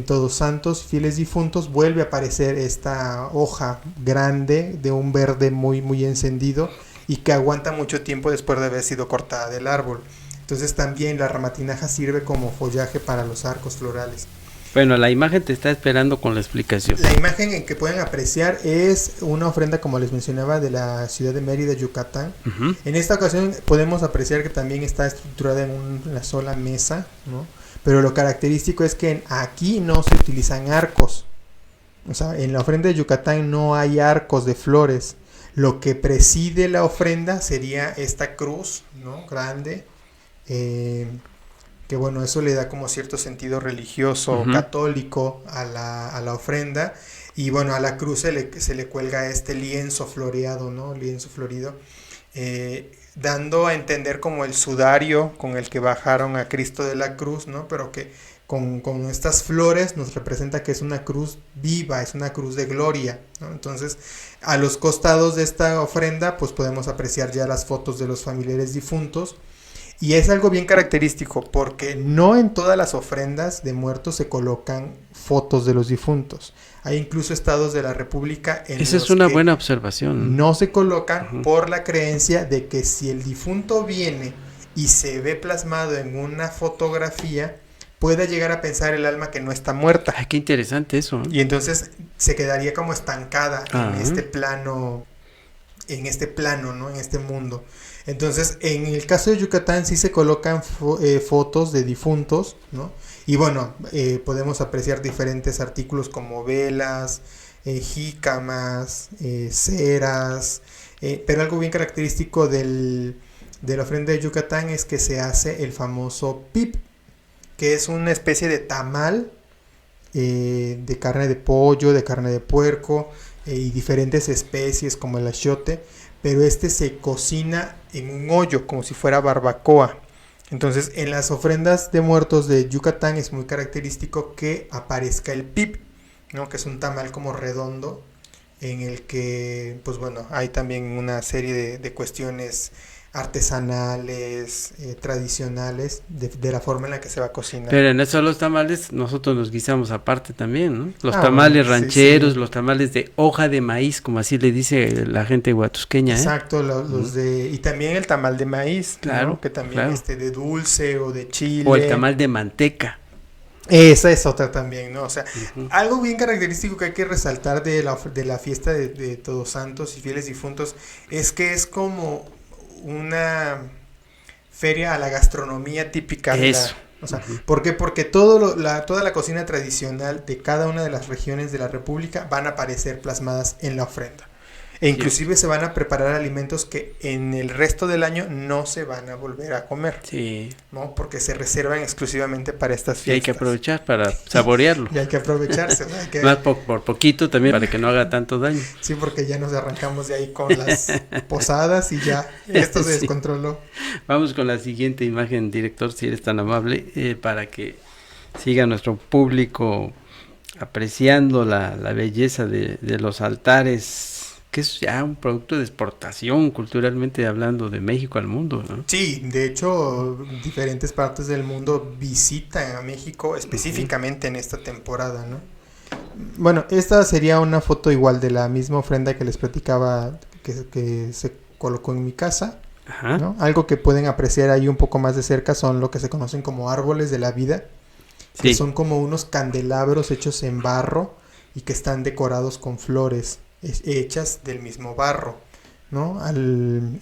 Todos Santos, Fieles Difuntos, vuelve a aparecer esta hoja grande de un verde muy, muy encendido y que aguanta mucho tiempo después de haber sido cortada del árbol. Entonces también la ramatinaja sirve como follaje para los arcos florales. Bueno, la imagen te está esperando con la explicación. La imagen en que pueden apreciar es una ofrenda, como les mencionaba, de la ciudad de Mérida, Yucatán. Uh-huh. En esta ocasión podemos apreciar que también está estructurada en una sola mesa, ¿no? Pero lo característico es que aquí no se utilizan arcos. O sea, en la ofrenda de Yucatán no hay arcos de flores. Lo que preside la ofrenda sería esta cruz, ¿no? Grande, que bueno, eso le da como cierto sentido religioso, católico a la ofrenda. Y bueno, a la cruz se le cuelga este lienzo floreado, ¿no? Lienzo florido, dando a entender como el sudario con el que bajaron a Cristo de la cruz, ¿no? Pero que con estas flores nos representa que es una cruz viva, es una cruz de gloria, ¿no? Entonces, a los costados de esta ofrenda, pues podemos apreciar ya las fotos de los familiares difuntos. Y es algo bien característico, porque no en todas las ofrendas de muertos se colocan fotos de los difuntos. Hay incluso estados de la República en Esa es una buena observación. No se colocan por la creencia de que si el difunto viene y se ve plasmado en una fotografía, pueda llegar a pensar el alma que no está muerta. Ay, qué interesante eso, ¿eh? Y entonces se quedaría como estancada en este plano, ¿no? En este mundo. Entonces, en el caso de Yucatán sí se colocan fotos de difuntos, ¿no? Y bueno, podemos apreciar diferentes artículos como velas, jícamas, ceras, pero algo bien característico de la ofrenda de Yucatán es que se hace el famoso pip, que es una especie de tamal de carne de pollo, de carne de puerco y diferentes especies como el achiote, pero se cocina en un hoyo como si fuera barbacoa. Entonces, en las ofrendas de muertos de Yucatán es muy característico que aparezca el pip, ¿no? Que es un tamal como redondo, en el que, pues bueno, hay también una serie de cuestiones artesanales, tradicionales, de la forma en la que se va a cocinar. Pero en eso los tamales nosotros los guisamos aparte también, ¿no? Los tamales rancheros, sí. Los tamales de hoja de maíz, como así le dice la gente huatusqueña, ¿eh? Exacto, los y también el tamal de maíz, claro, ¿no? Que también de dulce o de chile. O el tamal de manteca. Esa es otra también, ¿no? O sea, algo bien característico que hay que resaltar de la fiesta de Todos Santos y Fieles Difuntos es que es como una feria a la gastronomía típica de Eso. o sea, ¿por qué? Porque toda la cocina tradicional de cada una de las regiones de la República van a aparecer plasmadas en la ofrenda. E inclusive se van a preparar alimentos que en el resto del año no se van a volver a comer. Sí. ¿No? Porque se reservan exclusivamente para estas fiestas. Y hay que aprovechar para saborearlo. Y hay que aprovecharse. ¿No? Más por poquito también, para que no haga tanto daño. Sí, porque ya nos arrancamos de ahí con las posadas y ya esto se descontroló. Vamos con la siguiente imagen, director, si eres tan amable, para que siga nuestro público apreciando la belleza de los altares, que es ya un producto de exportación culturalmente hablando de México al mundo, ¿no? Sí, de hecho, diferentes partes del mundo visitan a México específicamente en esta temporada, ¿no? Bueno, esta sería una foto igual de la misma ofrenda que les platicaba que se colocó en mi casa, ¿no? Algo que pueden apreciar ahí un poco más de cerca son lo que se conocen como árboles de la vida, que son como unos candelabros hechos en barro y que están decorados con flores hechas del mismo barro, ¿no?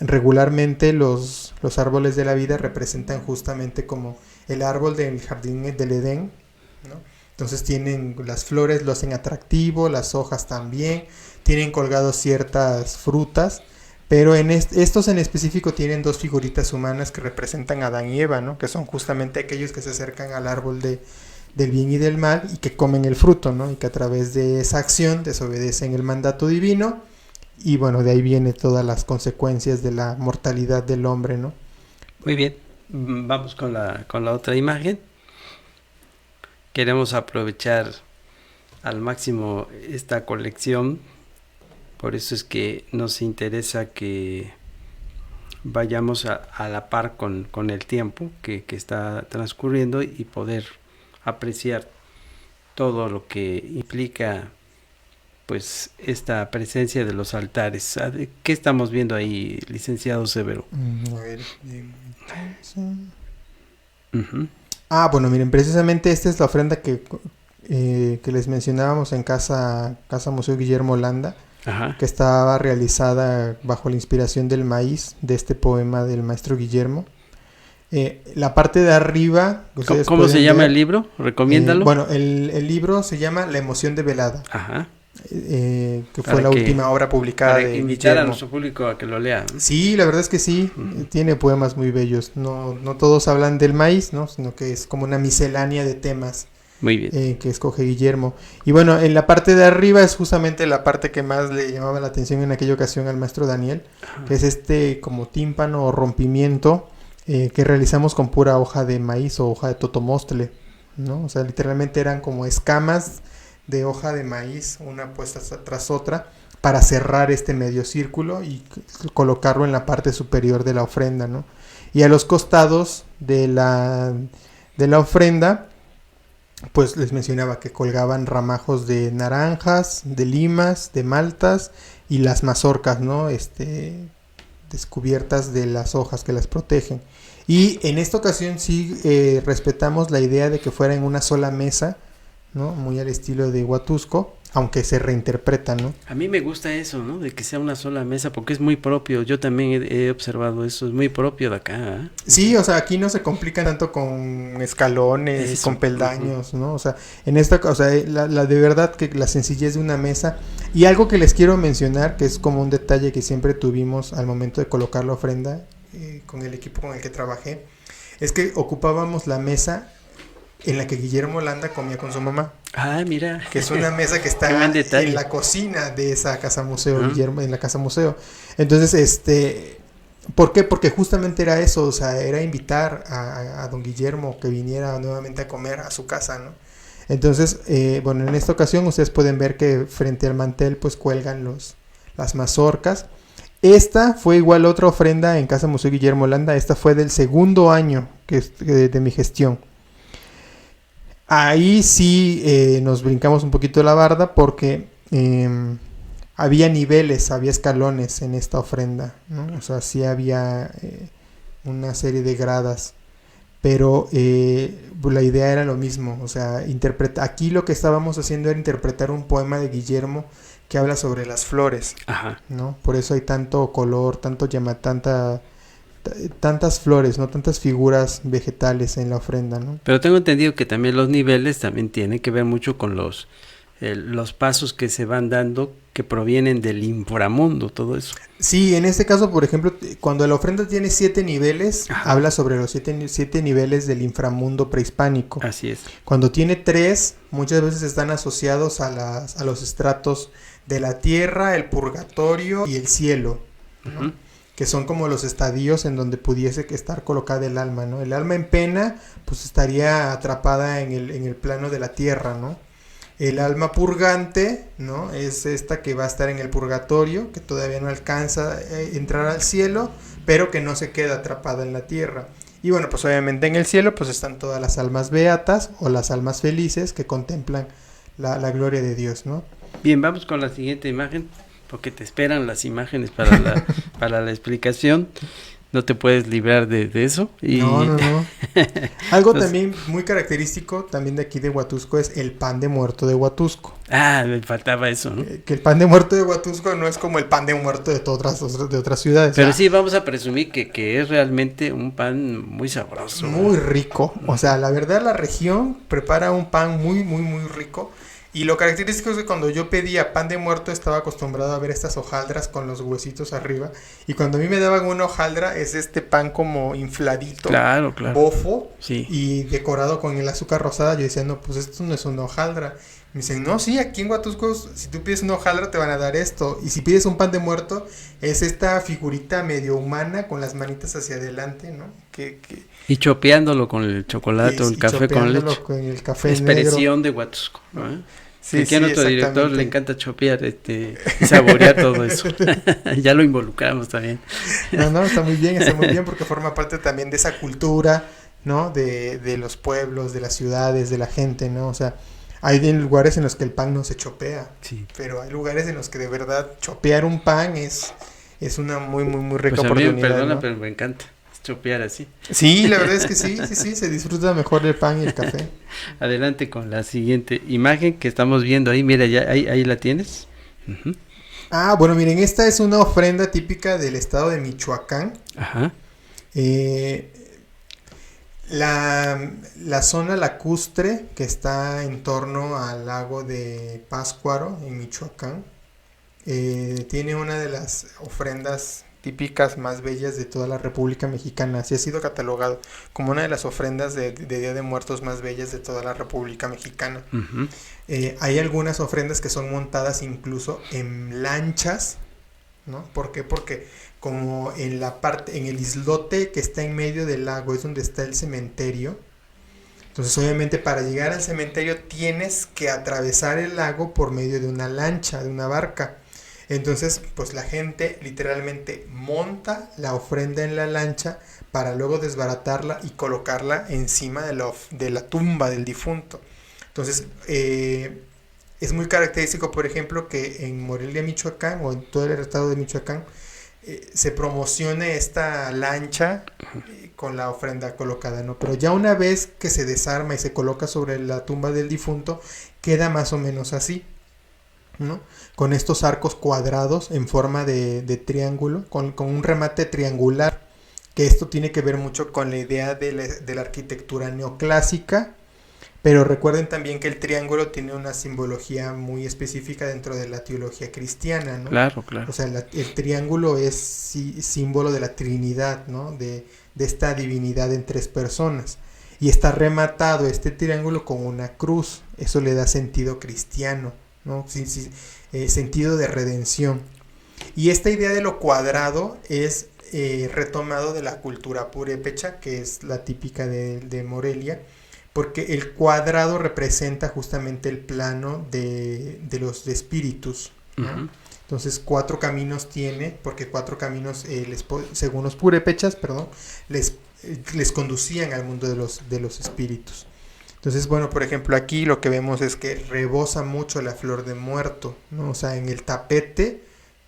Regularmente los árboles de la vida representan justamente como el árbol del jardín del Edén, ¿no? Entonces tienen las flores, lo hacen atractivo, las hojas también, tienen colgados ciertas frutas, pero estos en específico tienen dos figuritas humanas que representan a Adán y Eva, ¿no? Que son justamente aquellos que se acercan al árbol del bien y del mal y que comen el fruto, ¿no? Y que a través de esa acción desobedecen el mandato divino y bueno, de ahí viene todas las consecuencias de la mortalidad del hombre, ¿no? Muy bien, vamos con la otra imagen. Queremos aprovechar al máximo esta colección, por eso es que nos interesa que vayamos a la par con el tiempo que está transcurriendo y poder apreciar todo lo que implica pues esta presencia de los altares. ¿Qué estamos viendo ahí, licenciado Severo? A ver, bueno, miren, precisamente esta es la ofrenda que les mencionábamos en Casa Museo Guillermo Landa, que estaba realizada bajo la inspiración del maíz, de este poema del maestro Guillermo. La parte de arriba... ¿Cómo se llama el libro? ¿Recomiéndalo? Bueno, el libro se llama La emoción de velada. Que fue la última obra publicada para de invitar Guillermo. A nuestro público a que lo lea, ¿no? Sí, la verdad es que sí, tiene poemas muy bellos. No todos hablan del maíz, ¿no? Sino que es como una miscelánea de temas. Muy bien. Que escoge Guillermo. Y bueno, en la parte de arriba es justamente la parte que más le llamaba la atención en aquella ocasión al maestro Daniel, que es este como tímpano o rompimiento que realizamos con pura hoja de maíz o hoja de totomostle, ¿no? O sea, literalmente eran como escamas de hoja de maíz, una puesta tras otra, para cerrar este medio círculo y colocarlo en la parte superior de la ofrenda, ¿no? Y a los costados de la ofrenda, pues les mencionaba que colgaban ramajos de naranjas, de limas, de maltas y las mazorcas, ¿no? Descubiertas de las hojas que las protegen. Y en esta ocasión sí respetamos la idea de que fuera en una sola mesa, ¿no? Muy al estilo de Huatusco, aunque se reinterpreta, ¿no? A mí me gusta eso, ¿no? De que sea una sola mesa, porque es muy propio. Yo también he observado eso, es muy propio de acá, ¿eh? Sí, o sea, aquí no se complican tanto con escalones y con peldaños, ¿no? O sea, en esta, o sea, la de verdad que la sencillez de una mesa. Y algo que les quiero mencionar, que es como un detalle que siempre tuvimos al momento de colocar la ofrenda con el equipo con el que trabajé, es que ocupábamos la mesa en la que Guillermo Landa comía con su mamá. Ah, mira. Que es una mesa que está en la cocina de esa casa museo, Guillermo, en la casa museo. Entonces, ¿por qué? Porque justamente era eso, o sea, era invitar a don Guillermo que viniera nuevamente a comer a su casa, ¿no? Entonces, bueno, en esta ocasión ustedes pueden ver que frente al mantel pues cuelgan las mazorcas. Esta fue igual otra ofrenda en Casa Museo Guillermo Landa. Esta fue del segundo año de mi gestión. Ahí sí nos brincamos un poquito la barda porque había niveles, había escalones en esta ofrenda, ¿no? O sea, sí había una serie de gradas. pero la idea era lo mismo, o sea, aquí lo que estábamos haciendo era interpretar un poema de Guillermo que habla sobre las flores, Ajá. ¿no? Por eso hay tanto color, tantas flores, ¿no? Tantas figuras vegetales en la ofrenda, ¿no? Pero tengo entendido que también los niveles también tienen que ver mucho con los pasos que se van dando que provienen del inframundo, todo eso. Sí, en este caso, por ejemplo, cuando la ofrenda tiene 7 niveles, Ajá. habla sobre los siete niveles del inframundo prehispánico. Así es. Cuando tiene 3, muchas veces están asociados a los estratos de la tierra, el purgatorio y el cielo, ¿no? Uh-huh. Que son como los estadios en donde pudiese estar colocada el alma, ¿no? El alma en pena, pues estaría atrapada en el plano de la tierra, ¿no? El alma purgante, ¿no? Es esta que va a estar en el purgatorio, que todavía no alcanza a entrar al cielo, pero que no se queda atrapada en la tierra. Y bueno, pues obviamente en el cielo pues están todas las almas beatas o las almas felices que contemplan la gloria de Dios, ¿no? Bien, vamos con la siguiente imagen, porque te esperan las imágenes para la explicación. No te puedes librar de eso. Y... No. Algo también muy característico también de aquí de Huatusco es el pan de muerto de Huatusco. Ah, me faltaba eso, ¿no? Que el pan de muerto de Huatusco no es como el pan de muerto de otras ciudades. Pero sí, vamos a presumir que es realmente un pan muy sabroso. Muy rico. O sea, la verdad la región prepara un pan muy, muy, muy rico. Y lo característico es que cuando yo pedía pan de muerto estaba acostumbrado a ver estas hojaldras con los huesitos arriba. Y cuando a mí me daban una hojaldra es este pan como infladito, claro. bofo, sí. Y decorado con el azúcar rosada. Yo decía, no, pues esto no es una hojaldra. Me dicen, no, sí, aquí en Huatusco, si tú pides una hojaldra te van a dar esto. Y si pides un pan de muerto, es esta figurita medio humana con las manitas hacia adelante, ¿no? Y chopeándolo con el chocolate o el café con leche. Con el café expresión de Huatusco, ¿no? Sí, aquí a nuestro director le encanta chopear y saborear todo eso. Ya lo involucramos también. No, está muy bien porque forma parte también de esa cultura, ¿no? De los pueblos, de las ciudades, de la gente, ¿no? O sea, hay lugares en los que el pan no se chopea, sí. Pero hay lugares en los que de verdad chopear un pan es una muy, muy, muy rica pues oportunidad. Perdona, ¿no? pero me encanta chopear así. Sí, la verdad es que sí, se disfruta mejor el pan y el café. Adelante con la siguiente imagen que estamos viendo ahí, mira, ya ahí la tienes. Uh-huh. Ah, bueno, miren, esta es una ofrenda típica del estado de Michoacán. Ajá. La zona lacustre que está en torno al lago de Pátzcuaro en Michoacán tiene una de las ofrendas típicas más bellas de toda la República Mexicana. Así ha sido catalogado como una de las ofrendas de Día de Muertos más bellas de toda la República Mexicana. Uh-huh. Hay algunas ofrendas que son montadas incluso en lanchas, ¿no? ¿Por qué? Porque como en el islote que está en medio del lago es donde está el cementerio. Entonces obviamente para llegar al cementerio tienes que atravesar el lago por medio de una lancha, de una barca. Entonces pues la gente literalmente monta la ofrenda en la lancha para luego desbaratarla y colocarla encima de la tumba del difunto. Entonces es muy característico, por ejemplo, que en Morelia, Michoacán, o en todo el estado de Michoacán, se promocione esta lancha con la ofrenda colocada, ¿no? Pero ya una vez que se desarma y se coloca sobre la tumba del difunto, queda más o menos así, ¿no? Con estos arcos cuadrados en forma de triángulo, con un remate triangular, que esto tiene que ver mucho con la idea de la arquitectura neoclásica. Pero recuerden también que el triángulo tiene una simbología muy específica dentro de la teología cristiana, ¿no? Claro. O sea, el triángulo es símbolo de la Trinidad, ¿no? De esta divinidad en 3 personas. Y está rematado este triángulo con una cruz. Eso le da sentido cristiano, ¿no? Sentido de redención. Y esta idea de lo cuadrado es retomado de la cultura purépecha, que es la típica de Morelia, porque el cuadrado representa justamente el plano de los espíritus, ¿no? Uh-huh. Entonces 4 caminos tiene, porque 4 caminos, según los purépechas, les conducían al mundo de los espíritus. Entonces, bueno, por ejemplo, aquí lo que vemos es que rebosa mucho la flor de muerto, ¿no? O sea, en el tapete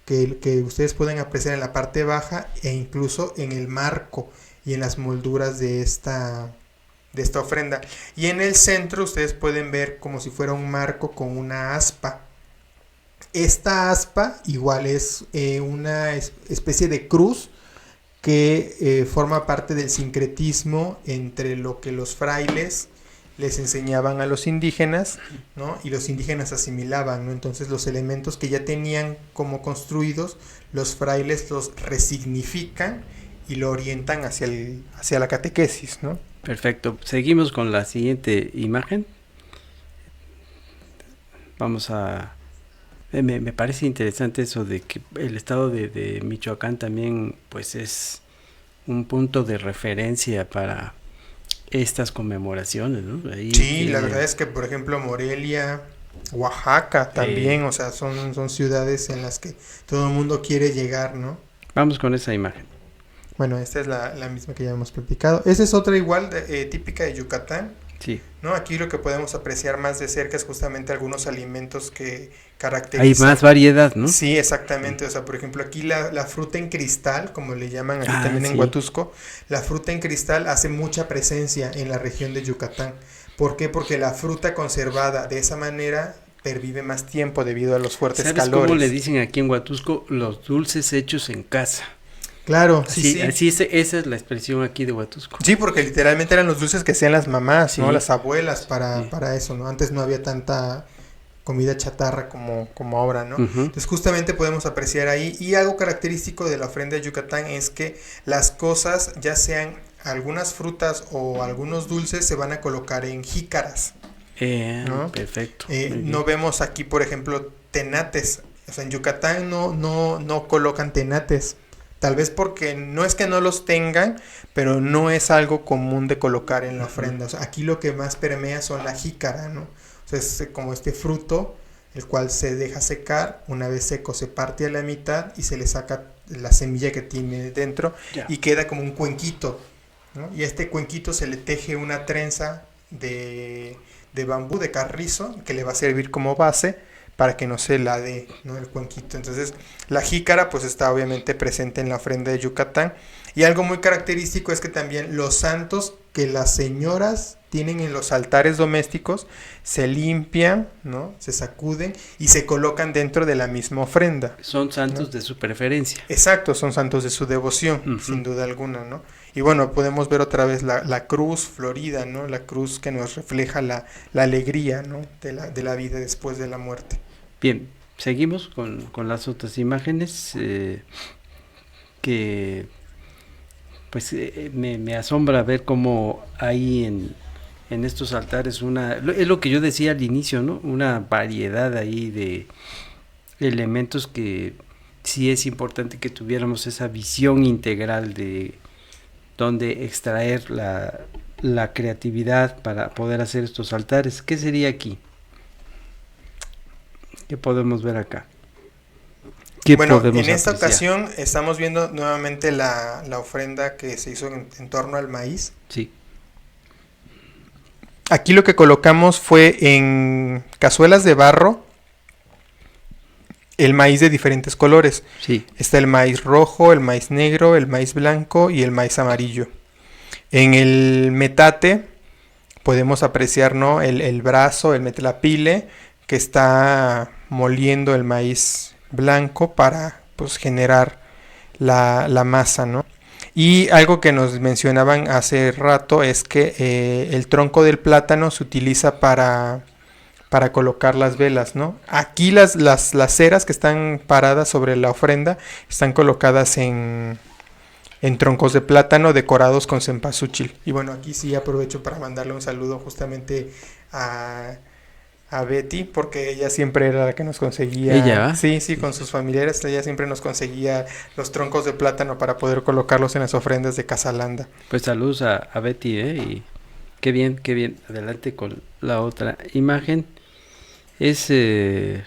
que ustedes pueden apreciar en la parte baja e incluso en el marco y en las molduras de esta de esta ofrenda. Y en el centro ustedes pueden ver como si fuera un marco con una aspa. Esta aspa igual es una especie de cruz que forma parte del sincretismo entre lo que los frailes les enseñaban a los indígenas, ¿no? Y los indígenas asimilaban, ¿no? Entonces los elementos que ya tenían como construidos, los frailes los resignifican y lo orientan hacia la catequesis, ¿no? Perfecto. Seguimos con la siguiente imagen. Vamos a... Me parece interesante eso de que el estado de Michoacán también pues es un punto de referencia para estas conmemoraciones, ¿no? Ahí sí, la verdad es que por ejemplo Morelia, Oaxaca también, o sea, son ciudades en las que todo el mundo quiere llegar, ¿no? Vamos con esa imagen. Bueno, esta es la misma que ya hemos platicado. Esa es otra igual típica de Yucatán. Sí. ¿No? Aquí lo que podemos apreciar más de cerca es justamente algunos alimentos que caracterizan. Hay más variedad, ¿no? Sí, exactamente. O sea, por ejemplo, aquí la fruta en cristal, como le llaman aquí también en sí. Huatusco, la fruta en cristal hace mucha presencia en la región de Yucatán. ¿Por qué? Porque la fruta conservada de esa manera pervive más tiempo debido a los fuertes calores. ¿Sabes cómo le dicen aquí en Huatusco? Los dulces hechos en casa. Claro, sí. Así esa es la expresión aquí de Huatusco. Sí, porque literalmente eran los dulces que hacían las mamás, ¿no? Sí. Las abuelas para eso, ¿no? Antes no había tanta comida chatarra como ahora, ¿no? Entonces justamente podemos apreciar ahí, y algo característico de la ofrenda de Yucatán es que las cosas, ya sean algunas frutas o algunos dulces, se van a colocar en jícaras, ¿no? Perfecto. No vemos aquí, por ejemplo, tenates. O sea, en Yucatán no colocan tenates. Tal vez porque no es que no los tengan, pero no es algo común de colocar en la ofrenda. O sea, aquí lo que más permea son la jícara, ¿no? O sea, es como este fruto, el cual se deja secar. Una vez seco se parte a la mitad y se le saca la semilla que tiene dentro, y queda como un cuenquito, ¿no? Y a este cuenquito se le teje una trenza de bambú, de carrizo, que le va a servir como base para que no se lade, ¿no? El cuenquito. Entonces la jícara pues está obviamente presente en la ofrenda de Yucatán, y algo muy característico es que también los santos que las señoras tienen en los altares domésticos se limpian, ¿no? Se sacuden y se colocan dentro de la misma ofrenda. Son santos, ¿no?, de su preferencia. Exacto, son santos de su devoción, sin duda alguna, ¿no? Y bueno, podemos ver otra vez la cruz florida, ¿no? La cruz que nos refleja la alegría, ¿no? de la vida después de la muerte. Bien, seguimos con las otras imágenes que pues me asombra ver cómo hay en estos altares es lo que yo decía al inicio, ¿no? Una variedad ahí de elementos que sí es importante que tuviéramos esa visión integral de dónde extraer la creatividad para poder hacer estos altares. ¿Qué sería aquí? ¿Qué podemos ver acá? Bueno, en esta ocasión estamos viendo nuevamente la ofrenda que se hizo en torno al maíz. Sí. Aquí lo que colocamos fue en cazuelas de barro el maíz de diferentes colores. Sí. Está el maíz rojo, el maíz negro, el maíz blanco y el maíz amarillo. En el metate podemos apreciar, ¿no?, el brazo, el metlapile, que está moliendo el maíz blanco para pues generar la masa, ¿no? Y algo que nos mencionaban hace rato es que el tronco del plátano se utiliza para colocar las velas, ¿no? Aquí las ceras que están paradas sobre la ofrenda están colocadas en troncos de plátano decorados con cempasúchil. Y bueno, aquí sí aprovecho para mandarle un saludo justamente a Betty, porque ella siempre era la que nos conseguía. ¿Ella? Sí, con sus familiares, ella siempre nos conseguía los troncos de plátano para poder colocarlos en las ofrendas de Casalanda. Pues saludos a Betty, y qué bien. Adelante con la otra imagen. Es qué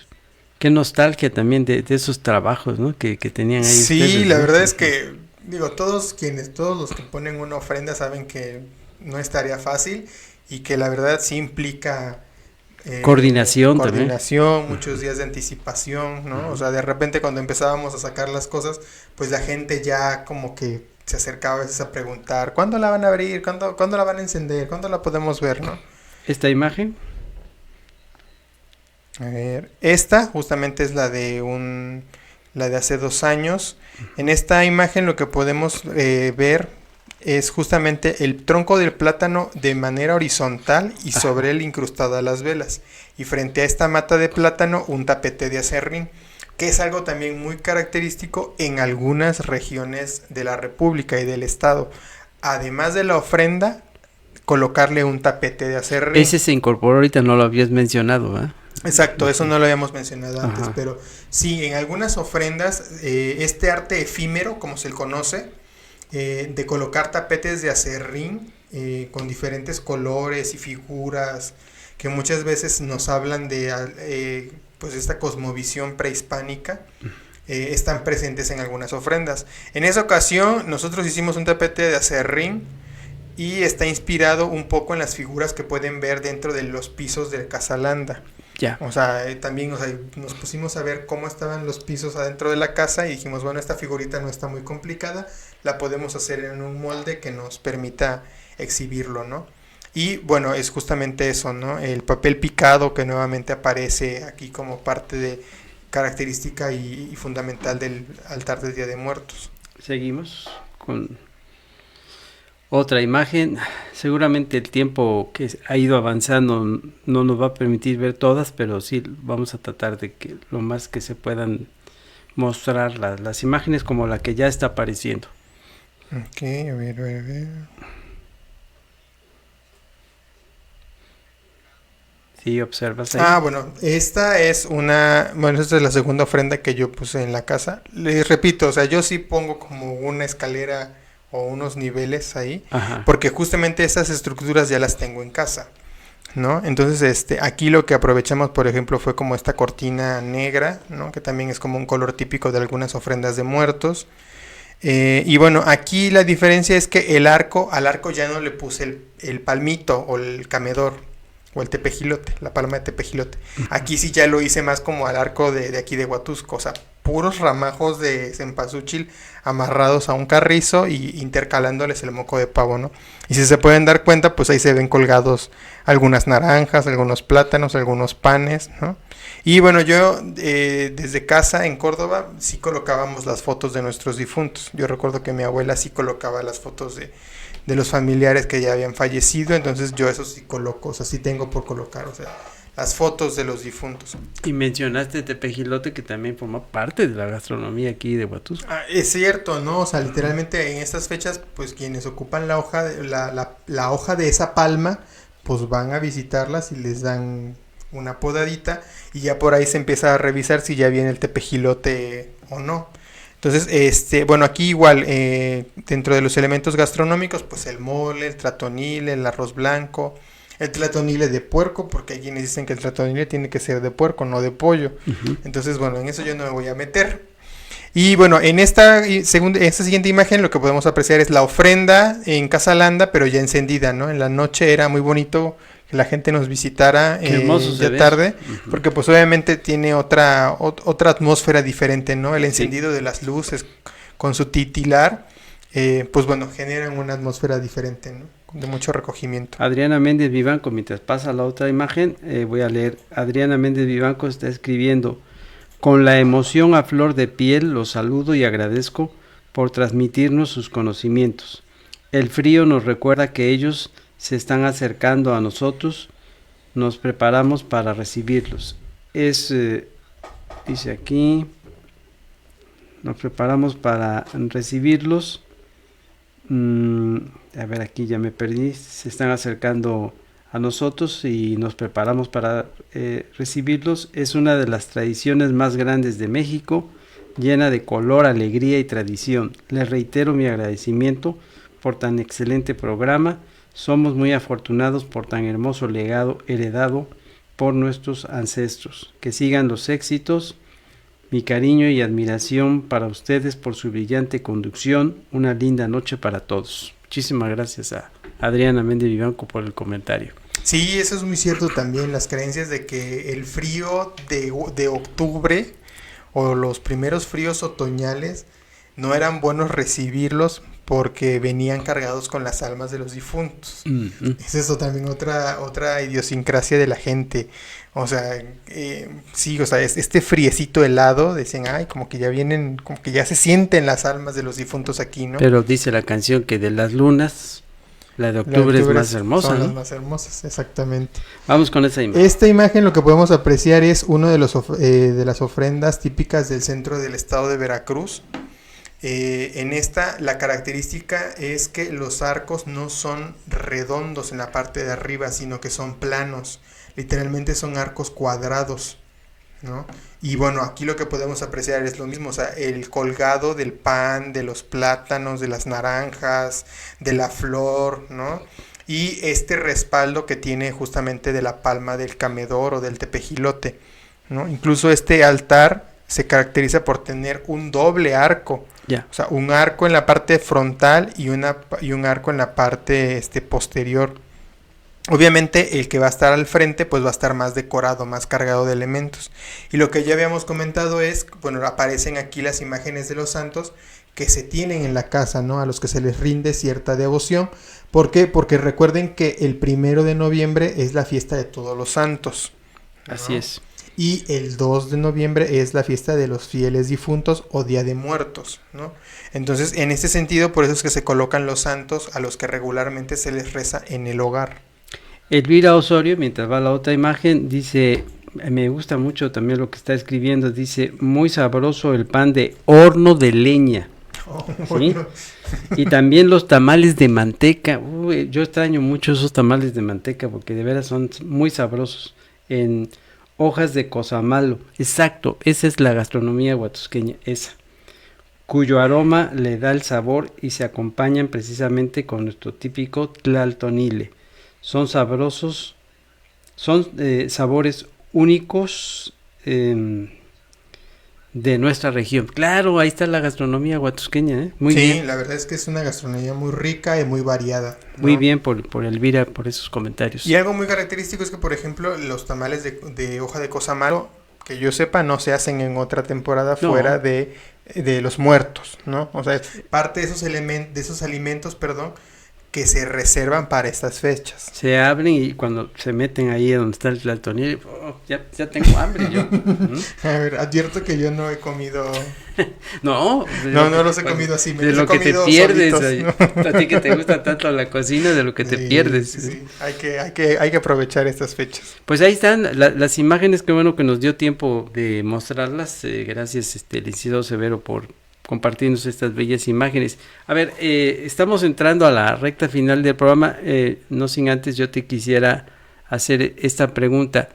nostalgia también de esos trabajos, ¿no?, que tenían ahí. Sí, ustedes, la ¿no? verdad es que, digo, todos los que ponen una ofrenda saben que no es tarea fácil, y que la verdad sí implica coordinación, muchos días de anticipación, ¿no? O sea, de repente cuando empezábamos a sacar las cosas, pues la gente ya como que se acercaba a veces a preguntar, ¿cuándo la van a abrir? ¿Cuándo la van a encender? ¿Cuándo la podemos ver, no? ¿Esta imagen? A ver, esta justamente es la de hace 2 años. En esta imagen lo que podemos ver es justamente el tronco del plátano de manera horizontal y sobre él incrustadas las velas. Y frente a esta mata de plátano, un tapete de aserrín, que es algo también muy característico en algunas regiones de la República y del Estado. Además de la ofrenda, colocarle un tapete de aserrín. Ese se incorporó ahorita, no lo habías mencionado, ¿eh? Exacto, eso no lo habíamos mencionado antes, pero sí, en algunas ofrendas, este arte efímero, como se le conoce, de colocar tapetes de aserrín con diferentes colores y figuras, que muchas veces nos hablan de pues esta cosmovisión prehispánica, están presentes en algunas ofrendas. En esa ocasión, nosotros hicimos un tapete de aserrín, y está inspirado un poco en las figuras que pueden ver dentro de los pisos de Casa Landa. Ya. O sea, también nos pusimos a ver cómo estaban los pisos adentro de la casa y dijimos, bueno, esta figurita no está muy complicada, la podemos hacer en un molde que nos permita exhibirlo, ¿no? Y bueno, es justamente eso, ¿no? El papel picado que nuevamente aparece aquí como parte de característica y fundamental del altar del Día de Muertos. Seguimos con otra imagen. Seguramente el tiempo que ha ido avanzando no nos va a permitir ver todas, pero sí vamos a tratar de que lo más que se puedan mostrar las imágenes como la que ya está apareciendo. Ok, a ver. Sí, observas ahí. Bueno, esta es esta es la segunda ofrenda que yo puse en la casa. Les repito, o sea, yo sí pongo como una escalera o unos niveles ahí, porque justamente esas estructuras ya las tengo en casa, ¿no? Entonces, aquí lo que aprovechamos, por ejemplo, fue como esta cortina negra, ¿no? Que también es como un color típico de algunas ofrendas de muertos. Y bueno, aquí la diferencia es que al arco ya no le puse el palmito o el camedor o el tepejilote, la palma de tepejilote. Aquí sí ya lo hice más como al arco de aquí de Huatusco, o sea, puros ramajos de cempasúchil amarrados a un carrizo y intercalándoles el moco de pavo, ¿no? Y si se pueden dar cuenta, pues ahí se ven colgados algunas naranjas, algunos plátanos, algunos panes, ¿no? Y bueno, yo desde casa en Córdoba sí colocábamos las fotos de nuestros difuntos. Yo recuerdo que mi abuela sí colocaba las fotos de los familiares que ya habían fallecido, entonces yo eso sí coloco, o sea, sí tengo por colocar, o sea, las fotos de los difuntos. Y mencionaste tepejilote, que también forma parte de la gastronomía aquí de Huatusco. Es cierto, ¿no? O sea, literalmente en estas fechas, pues quienes ocupan la hoja la hoja de esa palma, pues van a visitarlas y les dan una podadita y ya por ahí se empieza a revisar si ya viene el tepejilote o no. Entonces, bueno, aquí igual, dentro de los elementos gastronómicos, pues el mole, el tratonile, el arroz blanco, el tlatonile de puerco, porque hay quienes dicen que el tlatonile tiene que ser de puerco, no de pollo. Entonces, bueno, en eso yo no me voy a meter. Y bueno, en esta siguiente imagen lo que podemos apreciar es la ofrenda en Casa Landa, pero ya encendida, ¿no? En la noche era muy bonito que la gente nos visitara ya tarde, porque pues obviamente tiene otra atmósfera diferente, ¿no? El encendido de las luces con su titilar, pues bueno, generan una atmósfera diferente, ¿no? De mucho recogimiento. Adriana Méndez Vivanco, mientras pasa la otra imagen, voy a leer. Adriana Méndez Vivanco está escribiendo: con la emoción a flor de piel, los saludo y agradezco por transmitirnos sus conocimientos. El frío nos recuerda que ellos se están acercando a nosotros, nos preparamos para recibirlos. Dice aquí, nos preparamos para recibirlos. A ver, aquí ya me perdí. Se están acercando a nosotros y nos preparamos para recibirlos. Es una de las tradiciones más grandes de México, llena de color, alegría y tradición. Les reitero mi agradecimiento por tan excelente programa. Somos muy afortunados por tan hermoso legado heredado por nuestros ancestros. Que sigan los éxitos. Mi cariño y admiración para ustedes por su brillante conducción. Una linda noche para todos. Muchísimas gracias a Adriana Méndez Vivanco por el comentario. Sí, eso es muy cierto también, las creencias de que el frío de octubre o los primeros fríos otoñales no eran buenos recibirlos porque venían cargados con las almas de los difuntos. Es eso también otra idiosincrasia de la gente. O sea, sí, o sea, este friecito helado, decían, ay, como que ya vienen, como que ya se sienten las almas de los difuntos aquí, ¿no? Pero dice la canción que de las lunas, la de octubre es más hermosa, son ¿no? las más hermosas, exactamente. Vamos con esa imagen. Esta imagen lo que podemos apreciar es uno de las ofrendas típicas del centro del estado de Veracruz. En esta la característica es que los arcos no son redondos en la parte de arriba, sino que son planos, literalmente son arcos cuadrados, ¿no? Y bueno, aquí lo que podemos apreciar es lo mismo, o sea, el colgado del pan, de los plátanos, de las naranjas, de la flor, ¿no? Y este respaldo que tiene justamente de la palma del camedor o del tepejilote, ¿no? Incluso este altar se caracteriza por tener un doble arco. Ya. O sea, un arco en la parte frontal y un arco en la parte posterior. Obviamente el que va a estar al frente pues va a estar más decorado, más cargado de elementos. Y lo que ya habíamos comentado es, bueno, aparecen aquí las imágenes de los santos que se tienen en la casa, ¿no? A los que se les rinde cierta devoción. ¿Por qué? Porque recuerden que el 1 de noviembre es la fiesta de todos los santos, ¿no? Así es. Y el 2 de noviembre es la fiesta de los fieles difuntos o Día de Muertos, ¿no? Entonces, en ese sentido, por eso es que se colocan los santos a los que regularmente se les reza en el hogar. Elvira Osorio, mientras va la otra imagen, dice, me gusta mucho también lo que está escribiendo, dice, muy sabroso el pan de horno de leña. Oh, ¿Sí? bueno. Y también los tamales de manteca. Uy, yo extraño mucho esos tamales de manteca porque de veras son muy sabrosos. En hojas de cosamalo, exacto, esa es la gastronomía huatusqueña, esa, cuyo aroma le da el sabor y se acompañan precisamente con nuestro típico tlaltonile. Son sabrosos, son sabores únicos de nuestra región. Claro, ahí está la gastronomía huatusqueña, muy bien. Sí, la verdad es que es una gastronomía muy rica y muy variada, ¿no? Muy bien por Elvira, por esos comentarios. Y algo muy característico es que, por ejemplo, los tamales de hoja de cosamalo, que yo sepa, no se hacen en otra temporada fuera de los muertos, ¿no? O sea, parte de esos alimentos, que se reservan para estas fechas. Se abren y cuando se meten ahí donde está el tlaltonil, ya tengo hambre yo. A ver, advierto que yo no he comido... No los he comido así. De lo que te pierdes, solitos, ¿no? A ti que te gusta tanto la cocina, de lo que te pierdes. Sí. Hay que aprovechar estas fechas. Pues ahí están las imágenes, qué bueno que nos dio tiempo de mostrarlas. Gracias, licenciado Severo, por compartirnos estas bellas imágenes. A ver, estamos entrando a la recta final del programa, no sin antes yo te quisiera hacer esta pregunta.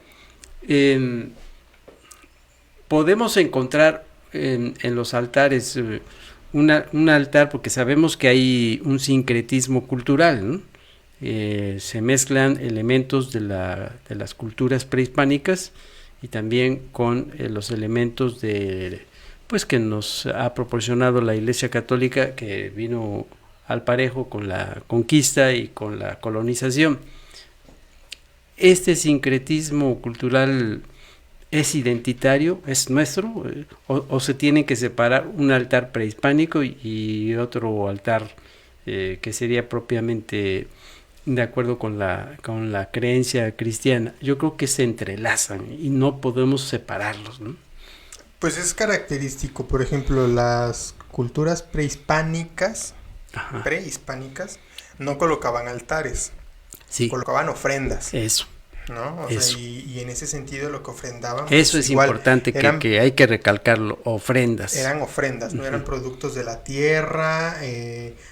¿Podemos encontrar en los altares un altar, porque sabemos que hay un sincretismo cultural, ¿no? Se mezclan elementos de las culturas prehispánicas y también con los elementos pues que nos ha proporcionado la Iglesia Católica, que vino al parejo con la conquista y con la colonización. ¿Este sincretismo cultural es identitario, es nuestro, o se tiene que separar un altar prehispánico y otro altar que sería propiamente de acuerdo con la creencia cristiana? Yo creo que se entrelazan y no podemos separarlos, ¿no? Pues es característico, por ejemplo, las culturas prehispánicas no colocaban altares, sí, colocaban ofrendas. Eso. ¿No? O sea, y en ese sentido lo que ofrendaban... Eso pues es importante, que hay que recalcarlo, ofrendas. Eran ofrendas, no eran productos de la tierra,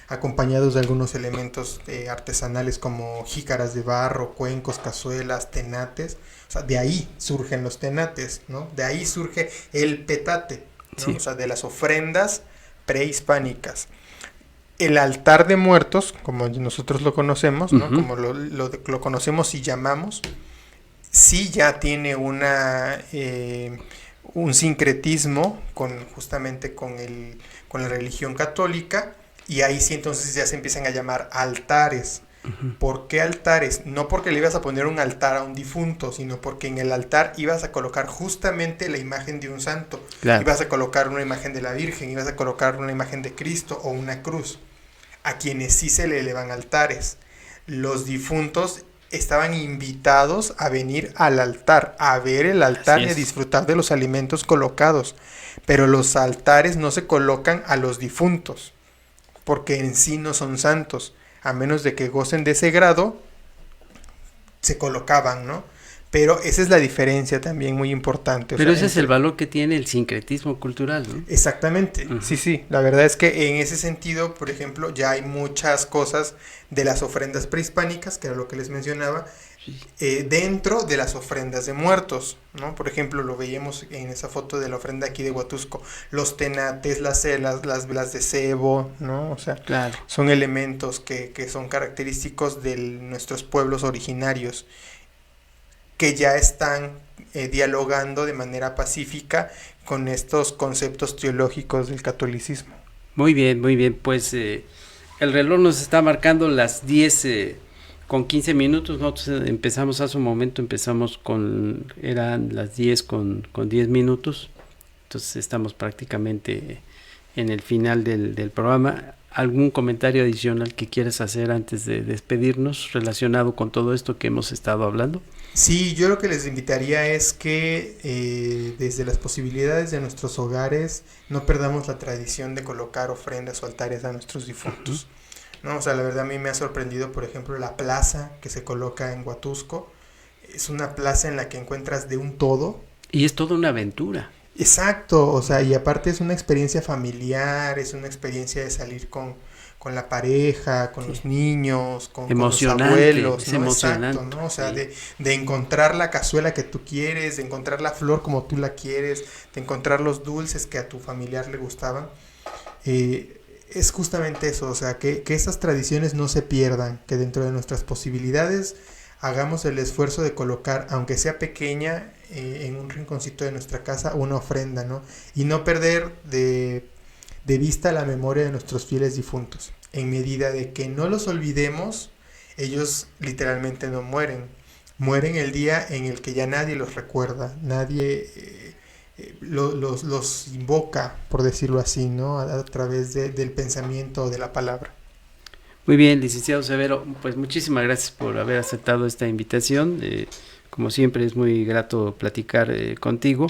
acompañados de algunos elementos artesanales como jícaras de barro, cuencos, cazuelas, tenates. O sea, de ahí surgen los tenates, ¿no? De ahí surge el petate, ¿no? Sí. O sea, de las ofrendas prehispánicas. El altar de muertos, como nosotros lo conocemos, ¿no? Como lo conocemos y llamamos, sí ya tiene un sincretismo justamente con la religión católica, y ahí sí entonces ya se empiezan a llamar altares. ¿Por qué altares? No porque le ibas a poner un altar a un difunto, sino porque en el altar ibas a colocar justamente la imagen de un santo. Claro. Ibas a colocar una imagen de la Virgen, ibas a colocar una imagen de Cristo o una cruz. a quienes sí se le elevan altares. Los difuntos estaban invitados a venir al altar, a ver el altar y a disfrutar de los alimentos colocados. Pero los altares no se colocan a los difuntos, porque en sí no son santos. A menos de que gocen de ese grado, se colocaban, ¿no? Pero esa es la diferencia también muy importante. Pero ese es el valor que tiene el sincretismo cultural, ¿no? Exactamente, sí. La verdad es que en ese sentido, por ejemplo, ya hay muchas cosas de las ofrendas prehispánicas, que era lo que les mencionaba, dentro de las ofrendas de muertos, ¿no? Por ejemplo, lo veíamos en esa foto de la ofrenda aquí de Huatusco, los tenates, las velas de cebo, ¿no? O sea, claro, son elementos que son característicos de nuestros pueblos originarios, que ya están dialogando de manera pacífica con estos conceptos teológicos del catolicismo. Muy bien, pues el reloj nos está marcando las 10 con 15 minutos, nosotros empezamos hace un momento, eran las 10 con 10 minutos, entonces estamos prácticamente en el final del programa. ¿Algún comentario adicional que quieras hacer antes de despedirnos relacionado con todo esto que hemos estado hablando? Sí, yo lo que les invitaría es que desde las posibilidades de nuestros hogares no perdamos la tradición de colocar ofrendas o altares a nuestros difuntos, ¿no? O sea, la verdad a mí me ha sorprendido, por ejemplo, la plaza que se coloca en Huatusco. Es una plaza en la que encuentras de un todo. Y es toda una aventura. Exacto, o sea, y aparte es una experiencia familiar, es una experiencia de salir con la pareja, con los niños, con los abuelos, ¿no? Exacto, ¿no? O sea, de encontrar la cazuela que tú quieres, de encontrar la flor como tú la quieres, de encontrar los dulces que a tu familiar le gustaban. Es justamente eso, o sea, que esas tradiciones no se pierdan, que dentro de nuestras posibilidades hagamos el esfuerzo de colocar, aunque sea pequeña, en un rinconcito de nuestra casa una ofrenda, ¿no? Y no perder de vista la memoria de nuestros fieles difuntos. En medida de que no los olvidemos, ellos literalmente no mueren. Mueren el día en el que ya nadie los recuerda, nadie los invoca, por decirlo así, ¿no? A través del pensamiento o de la palabra. Muy bien, licenciado Severo, pues muchísimas gracias por haber aceptado esta invitación. Como siempre es muy grato platicar contigo,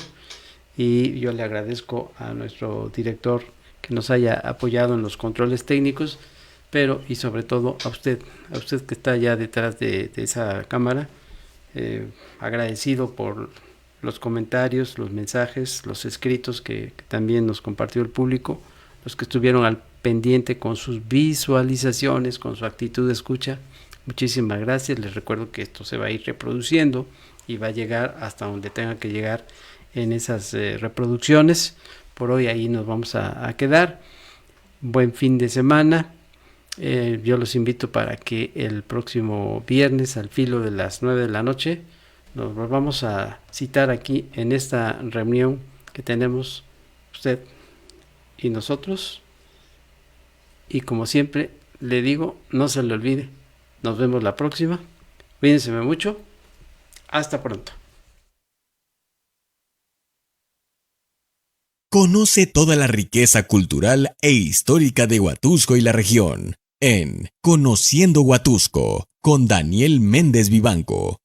y yo le agradezco a nuestro director que nos haya apoyado en los controles técnicos, pero y sobre todo a usted que está allá detrás de esa cámara, agradecido por los comentarios, los mensajes, los escritos que también nos compartió el público, los que estuvieron al pendiente con sus visualizaciones, con su actitud de escucha. Muchísimas gracias. Les recuerdo que esto se va a ir reproduciendo y va a llegar hasta donde tenga que llegar en esas reproducciones. Por hoy ahí nos vamos a quedar. Buen fin de semana. Yo los invito para que el próximo viernes al filo de las 9 de la noche nos volvamos a citar aquí en esta reunión que tenemos usted y nosotros. Y como siempre le digo, no se le olvide, nos vemos la próxima. Cuídense mucho. Hasta pronto. Conoce toda la riqueza cultural e histórica de Huatusco y la región en Conociendo Huatusco con Daniel Méndez Vivanco.